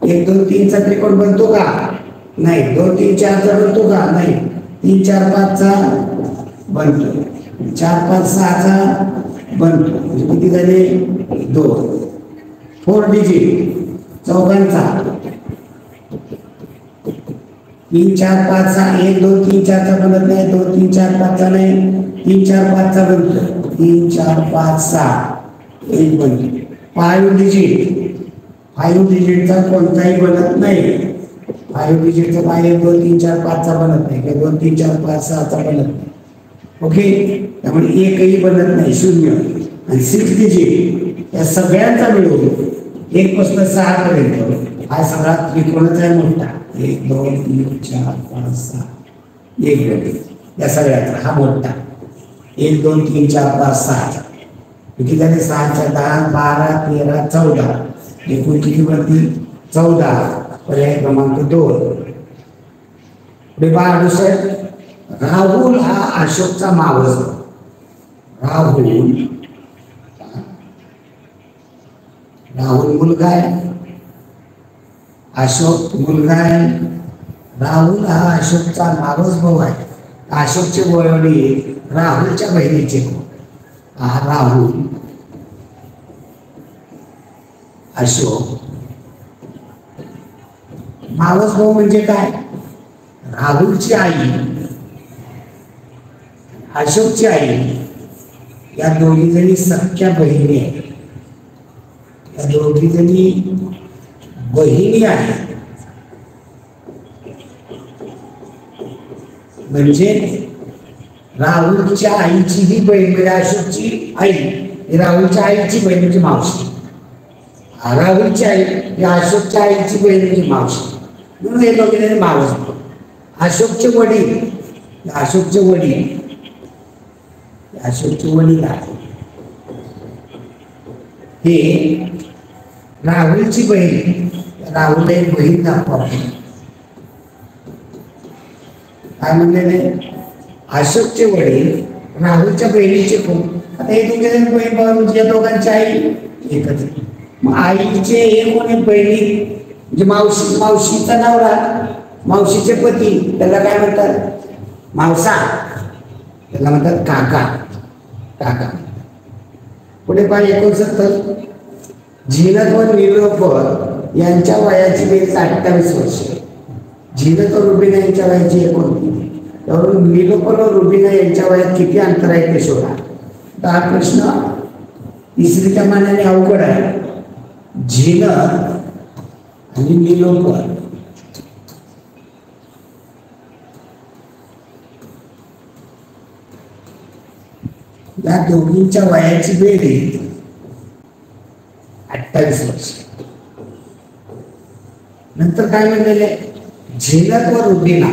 1 2 3चा त्रिकोण बनतो का? नाही. 2 3 4चा बनतो का? नाही. 3 4 5चा बनतो, 4 5 6चा बनतो. म्हणजे किती झाले? 2. 4 डिजिट चौघांचा 3 4 5 6. 1 2 3 4चा बनत नाही, 2 3 4 5चा नाही, 3 4 5चा बनतो, 3 4 5 6 1 बनतो. 5 डिजिट 5 डिजिटचा कोणताही बनत नाही. 5 डिजिटचा 1 2 3 4 5चा बनत नाही, किंवा 2 3 4 5 6चा बनत नाही. ओके, त्यामुळे एकही बनत नाही, 0. आणि 6 डिजिट या सगळ्यांचा मिळून 1 पासून 6 पर्यंत हा सगळा त्रिकोणच आहे मोठा. 1 2 3 4 5 6 1 2 या सगळ्याचा हा मोठा. 1 2 3 4 5 6. किती झाले? 6 10 12 13 14. एकूण किती बनतील? 14. पर्याय क्रमांक 2. पुढे पहा दुसरं. राहुल हा अशोकचा मावस. राहुल मुलगा आहे, अशोक मुलगा आहे. राहुल हा अशोकचा मावस भाऊ आहे. अशोकचे वडील राहुलच्या बहिणीचे कोण? हा राहुल, अशोक. मावस भाऊ म्हणजे काय? राहुलची आई, अशोकची आई या दोघी जणी सख्या बहिणी आहेत. या दोघी जणी बहिणी आहेत. म्हणजे राहुलच्या आईची ही बहीण म्हणजे अशोकची आई, राहुलच्या आईची बहीण म्हणजे मावशी. राहुलची आई या अशोकच्या आईची बहीण म्हणजे मावशी. म्हणून हे दोघे जणी मावस. अशोकचे वडील आहे हे राहुलची बहीण. राहुल एक बहीण दाखवा. काय म्हणलेले? अशोकचे वडील राहुलच्या बहिणीचे कोण? आता हे दोघे जण बहीण भाऊ म्हणजे या दोघांची आई एकच. मग आईचे हे कोण आहे? बहिणी म्हणजे मावशी, मावशीचा नवरा, मावशीचे पती, त्याला काय म्हणतात? मावसा. त्याला म्हणतात काका. पुढे पहा 69. झीनत व निलोफर यांच्या वयाची बेरीज 28 वर्ष. झीनत व रुबीना यांच्या वयाची 29. त्यावरून निलोफर व रुबीना यांच्या वयात किती अंतर आहे ते शोधा. तर हा प्रश्न तिसरीच्या मानाने अवघड आहे. झीनत आणि निलोफर या दोघींच्या वयाची बेरीज 28 वर्ष. नंतर काय म्हणलेले? झीनत व रुबीना,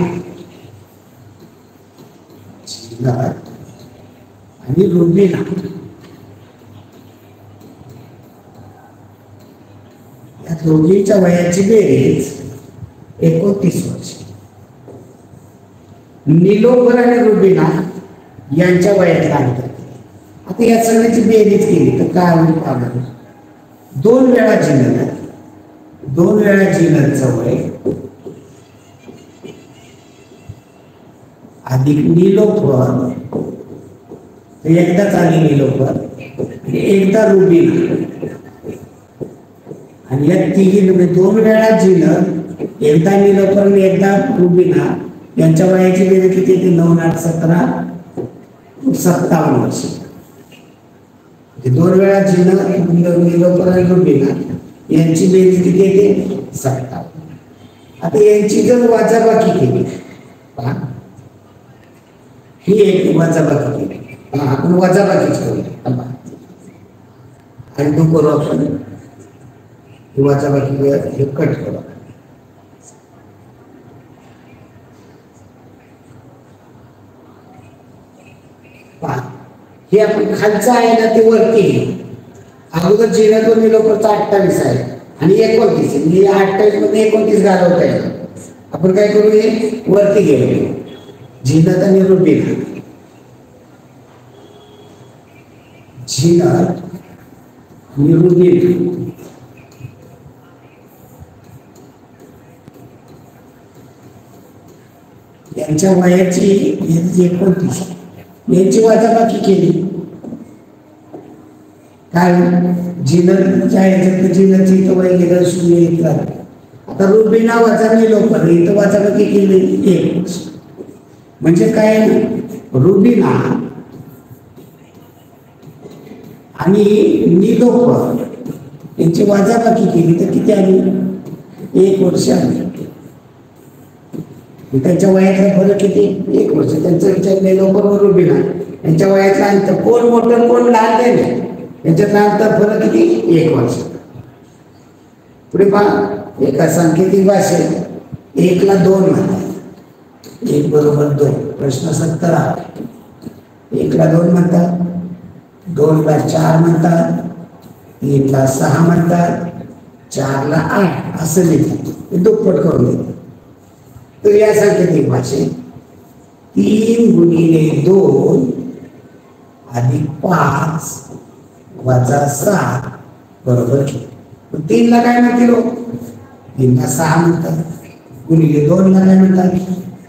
झीनत आणि रुबीना या दोघींच्या वयाची बेरीज 29 वर्ष. निलोफर आणि रुबीना यांच्या वयातला अंतर. आता या सगळ्याची बेरीज केली तर काय होईल? पाहणार 2 वेळा झीनत, 2 वेळा झीनतचं वय अधिक निलोफर, एकदाच आली निलोफर आणि एकदा रुबीना, आणि या तिघी 2 वेळा झीनत, एकदा निलोफर आणि एकदा रुबीना यांच्या वयाची बेरीज किती येते? 9 8 17 57 वर्ष. 2 वेळा झीनत, निलोफर आणि रुबीना यांची बेरीज किती येते? 57. आता यांची जर वजाबाकी केली, ही एक वजाबाकी केली, आपण वजाबाकीच करूया आणि तो करू आपण ही वजाबाकी हे कट करू. हे आपण खालचं आहे ना ते वरती, अगोदर जिन्यातून निलोफरचा 28 आहे आणि 29 म्हणजे 28 मध्ये 29 घालवता येईल. आपण काय करू, हे वरती घेऊ, झिनत आणि रुबीना. झिनत आणि रुबीना यांच्या वयाची 29 यांची वजाबाकी केली. कारण झिनतच्या ह्याच्यात झिनतची इथं वय गेलं 0 येत. आता रुबीना वजा निलोफर इथं वजाबाकी केली 1. म्हणजे काय, रुबीना आणि निलोफर यांची वजाबाकी केली तर किती आली, 1 वर्ष आली. त्यांच्या वयातला फरक किती, 1 वर्ष. त्यांचं विचार निलोफर व रुबीना यांच्या वयातला अंतर, कोण मोठं कोण लहान नाही, यांच्यातला अंतर फरक किती, 1 वर्ष. पुढे पहा, एका सांकेतिक भाषेत 1 ला 2 म्हणतात. 1 बरोबर 2. प्रश्न 17. 1 ला 2 म्हणतात, 2 ला 4 म्हणतात, 3 ला 6 म्हणतात, 4 ला 8 असं लिहितात. हे दुप्पट करून देतात. तर या सांकेतिक भाषेत 3 गुणिले 2 अधिक 5 वजा 7 बरोबर 3 ला काय म्हणतील, 3 ला 6 म्हणतात, गुणिले 2 ला काय म्हणतात,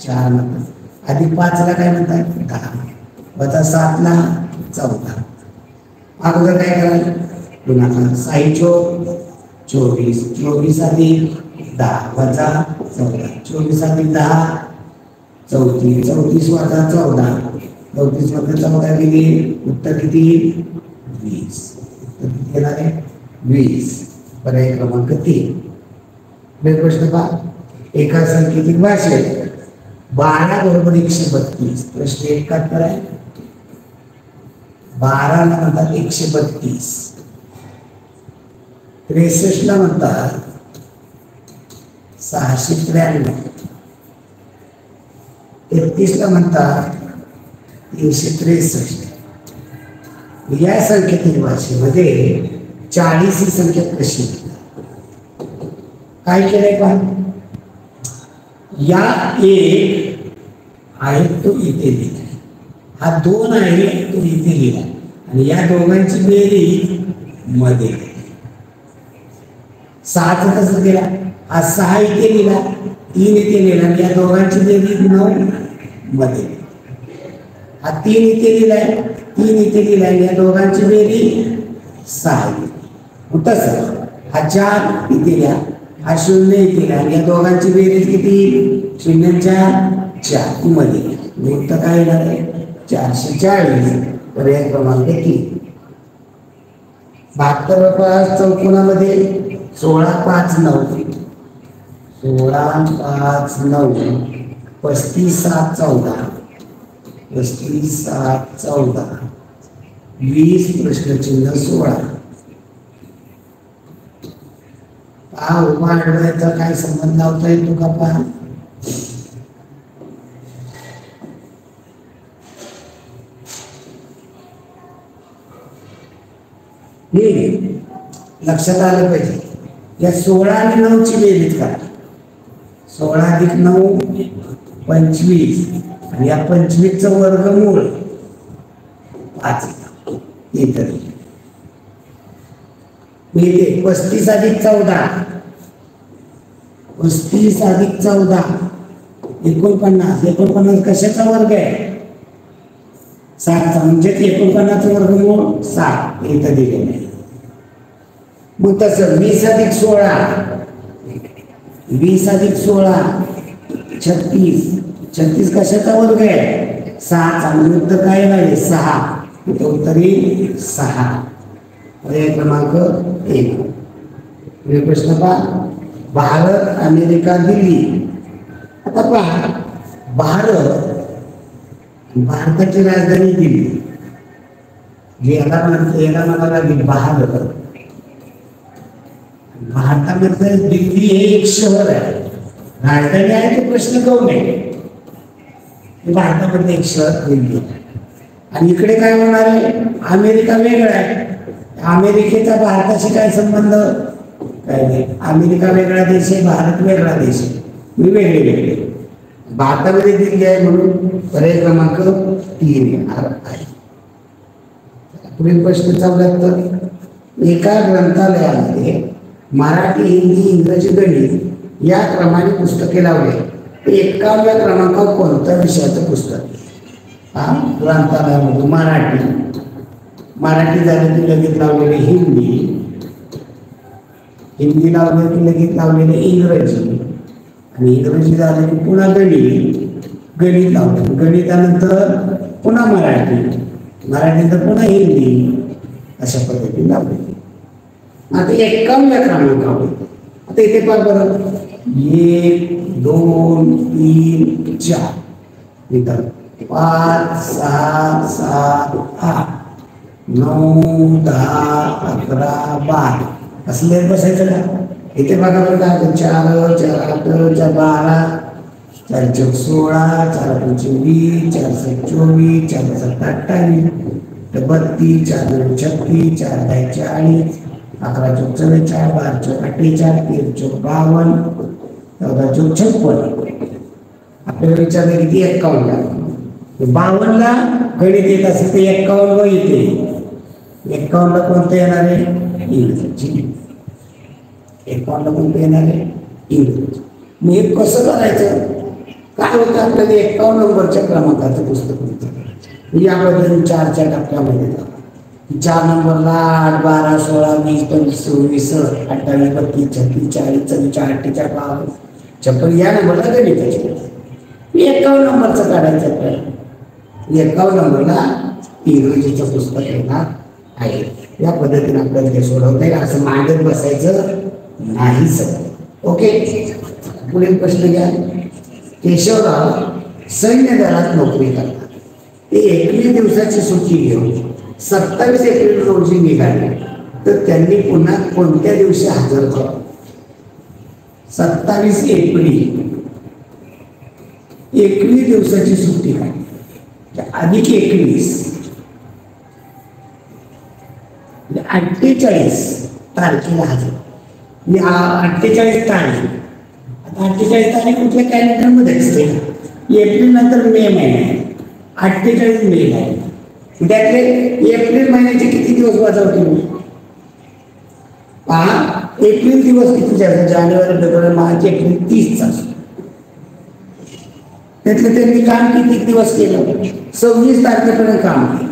4 म्हणतात, अधिक 5 ला काय म्हणतात, 10, वजा 7 ला 14. अगोदर काय कराल, गुणाकार 6 चोक 24, 24 अधिक 10 वजा 14, 24 अधिक 10 34, 34 वजा 14, 34 वजा 14 किती, उत्तर किती, 20. उत्तर किती येणार आहे, 20. पर्याय क्रमांक 3. प्रश्न पहा, एका सांकेतिक भाषेत 12 बरोबर 132. प्रश्न 71 आहे. 12 ला म्हणतात 132, 63 ला म्हणतात 693, 33 ला म्हणतात 363. या सांकेतिक भाषेमध्ये 40 ही संख्या कशी, काय केलंय पहा, या 1 आहे तो इथे लिहिला, हा 2 आहे तो इथे लिहिला आणि या दोघांची बेरीज मध्ये. 6 कसं केला, हा 6 इथे लिहिला, 3 इथे लिहिला आणि या दोघांची बेरीज 9 मध्ये. हा 3 इथे लिहिलाय, 3 इथे लिहिलाय आणि या दोघांची बेरीज 6. तसं हा 4 इथे लिहा, हा 0 इथे लिहा आणि या दोघांची बेरीज किती, 0च्या 4 मध्ये. उत्तर काय येणार आहे, 440. पर्याय क्रमांक 3. 72 चौकोनामध्ये 16 5 9, 16 5 9, 35 7 14, 35 7 14, 20 प्रश्नचिन्ह 16. हा उभा आडव्याचा काय संबंध लावता येतो का पहा. हे लक्षात आलं पाहिजे. या 16 आणि 9 ची बेरीज करा. 16 अधिक 9 25 आणि या 25 चं वर्गमूळ 5 इतर. 35 अधिक 14, 35 अधिक 14 49. 49 कशाचा वर्ग आहे, 7चा. म्हणजे 49 वर्गमूळ 7 इथं दिलेलं आहे. मग तसं 20 अधिक 16, 20 अधिक 16 36. 36 कशाचा वर्ग आहे, 6चा. म्हणजे उत्तर काय आहे, 6. उत्तरी 6. पर्याय क्रमांक 1. प्रश्न पहा, भारत अमेरिका दिल्ली. आता पहा, भारताची राजधानी दिल्ली, याला म्हणावं लागेल भारत. भारतामध्ये दिल्ली हे एक शहर आहे, राजधानी आहे तो प्रश्न करू नये. भारतामध्ये एक शहर दिल्ली आणि इकडे काय होणार आहे, अमेरिका वेगळा आहे. अमेरिकेचा भारताशी काय संबंध? काय नाही. अमेरिका वेगळा देश आहे, भारत वेगळा देश आहे, वेगळे वेगळे. भारतामध्ये दिल्ली आहे म्हणून पर्याय क्रमांक 3 येणार आहे. पुढील प्रश्न 74. एका ग्रंथालयामध्ये मराठी, हिंदी, इंग्रजी, गणित या क्रमाने पुस्तके लावले. 51व्या क्रमांकावर कोणत्या विषयाचं पुस्तक? हा ग्रंथालयामध्ये मराठी झाले की लगेच लावलेले हिंदी, हिंदी लावले की लगेच लावलेले इंग्रजी, आणि इंग्रजी झाले की पुन्हा गणित लावले. गणितानंतर पुन्हा मराठीनंतर पुन्हा हिंदी, अशा पद्धतीने लावले. आता 51व्या क्रमांकावर आता इथे पहा बरं, 1 2 3 4 इथं 5 6 7 8 9 10 11 12 असं लेट बसायचं का? इथे बघा बरं का, 4 4 8 4 12 4 4 16 4 5 20 4 7 24 4 7 28 32 4 9 36 4 10 40 11 चौक 44 12 चौक 48 13 चौक 52 14 चौक 56. आपल्याला विचारलं किती? 51. 52ला गणित येत असेल तर 51 इथे 51ला कोणतं येणार आहे? इंग्रजी. 51ला कोणतं येणार आहे? इंग्रजी. मग हे कसं करायचं? काय होतं, आपल्याला 51 नंबरच्या क्रमांकाचं पुस्तक मिळतं. या पद्धतीने 4च्या टप्प्यामध्ये 4 नंबरला 8 12 16 20 25 26 28 32 36 40 44 48 52 या नंबरला गणिताचे. 51 नंबरचं काढायचं आपल्याला. 51 नंबरला इंग्रजीचं पुस्तक येणार आहे. या पद्धतीने आपल्याला ते सोडवता येईल. असं मांडत बसायचं नाही सर. ओके, पुढील प्रश्न घ्या. केशवराव सैन्य दलात नोकरी करतात. ते 21 दिवसाची सुट्टी घेऊन 27 एप्रिल रोजी निघाले, तर त्यांनी पुन्हा कोणत्या दिवशी हजर व्हावं? 27 एप्रिल 21 दिवसाची सुट्टी काढली अधिक 21 48 तारखेला हजर. 48 तारीख. आता 48 तारीख कुठल्या कॅलेंडरमध्ये असते? एप्रिल नंतर मे महिना, 48 मे आहे. त्यातले एप्रिल महिन्याचे किती दिवस वाजवतील? पहा, एप्रिल दिवस कितीचे असतात? जानेवारी फेब्रुवारी मार्च एप्रिल 30 असतो. त्यातलं त्यांनी काम किती दिवस केलं? 26 तारखेपर्यंत काम केलं.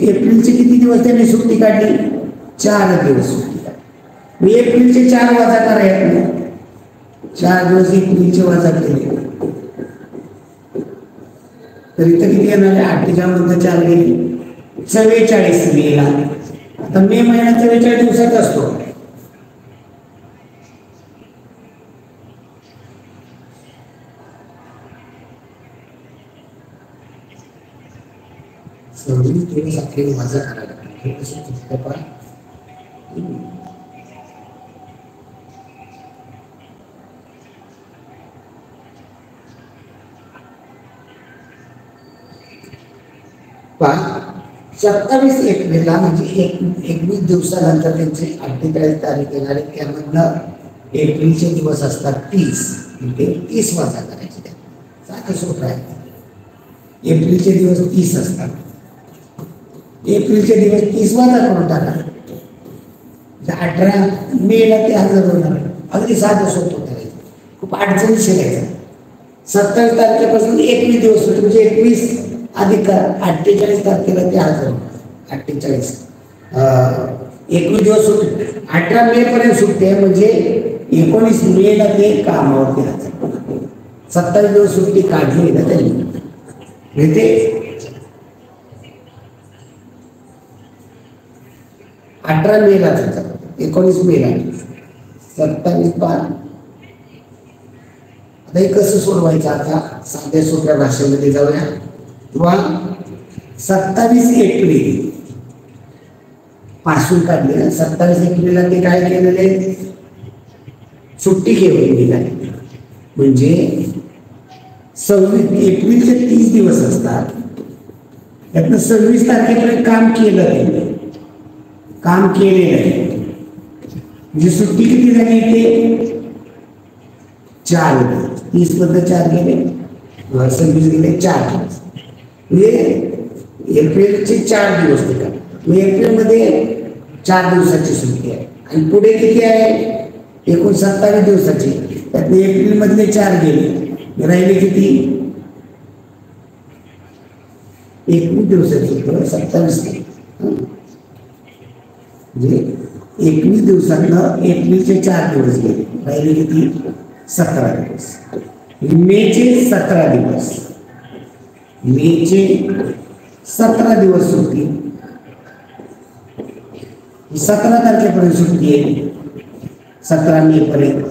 एप्रिलचे किती दिवस त्यांनी सुट्टी काढली? 4 दिवस सुट्टी काढली. एप्रिलचे 4 वजा करायचे, 4 दिवस एप्रिलचे वजा केले तर इथं किती येणार आहे? 48 4 गेली 44 मेला. आता मे महिना 44 दिवसात असतो. दिवस आपल्याला वजा करायला पहा. 27 एप्रिलला म्हणजे 21 दिवसानंतर त्यांची 48 तारीख येणार आहे. त्यामधनं एप्रिलचे दिवस असतात 30. 30 वजा करायचे. साधं सोपं आहे. एप्रिलचे दिवस 30 असतात. एप्रिलचे दिवस 30 वजा करून टाका. 18 मेला ते हजर होणार. अगदी साधं सोपं करायचं, खूप अडचणी शिकायचं. 27 तारखेपासून 21 दिवस होते म्हणजे 21 अधिक 48 तारखेला ते हजर होणार. 48 21 दिवस सुट्टी. 18 मे पर्यंत सुट्टी आहे म्हणजे 19 मेला ते कामावरती हजर. 27 दिवस सुट्टी काढली ना त्यांनी. ते 18 मेला 19 मेला 27 5. आता हे कसं सोडवायचं? आता साध्या सोप्या भाषेमध्ये जाऊया. किंवा 27 एप्रिल पासून काढले. 27 एप्रिलला ते काय केलेले? सुट्टी घेऊन निघाले. म्हणजे 26 एप्रिलचे 30 दिवस असतात. त्यातनं 26 तारखेपर्यंत काम केलं त्यांनी, काम केलेलं आहे. म्हणजे सुट्टी किती झाली इथे 4 दिवस. 30 मधलं 4 गेले, 26 गेले 4 दिवस. म्हणजे एप्रिलचे 4 दिवस निघाले. एप्रिलमध्ये 4 दिवसाची सुट्टी आहे आणि पुढे किती आहे एकूण 27 दिवसाची. त्यातले एप्रिल मधले 4 गेले, राहिले किती 21 दिवसाची सुट्टी. 27 म्हणजे 21 दिवसातनं एप्रिलचे 4 दिवस गेले, राहिले किती 17 दिवस. मेचे 17 दिवस, मेचे 17 दिवस सुट्टी. 17 तारखेपर्यंत सुट्टी आहे, 17 मे पर्यंत.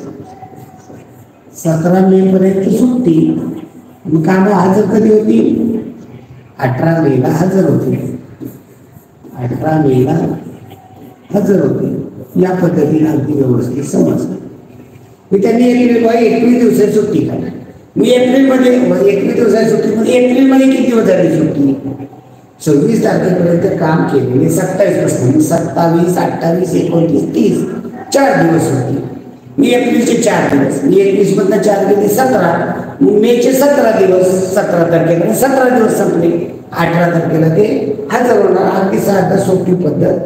17 मे पर्यंत सुट्टी. मग कामं हजर कधी होती 18 मेला हजर होते, 18 मेला हजर होते. या पद्धतीने अगदी व्यवस्थित समजलं. मी त्यांनी 21 दिवसाची सुट्टी काढली. मी एप्रिलमध्ये 21 दिवसाची सुट्टी मध्ये एप्रिलमध्ये किती दिवस झाली सुट्टी 26 तारखेपर्यंत काम केलेले 27 पासून 27, 28, 29, 30 4 दिवस सुट्टी. मी एप्रिलचे 4 दिवस, मी 21 मधनं 4 गेले 17, मेचे 17 दिवस, 17 तारखेला 17 दिवस संपले, 18 तारखेला ते हजर होणार. अगदी साधा सोपी पद्धत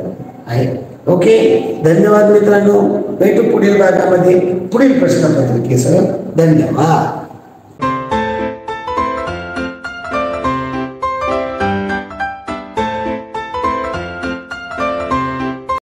आहे. ओके, धन्यवाद मित्रांनो. भेटू पुढील भागामध्ये पुढील प्रश्नपत्रिकेसह. धन्यवाद.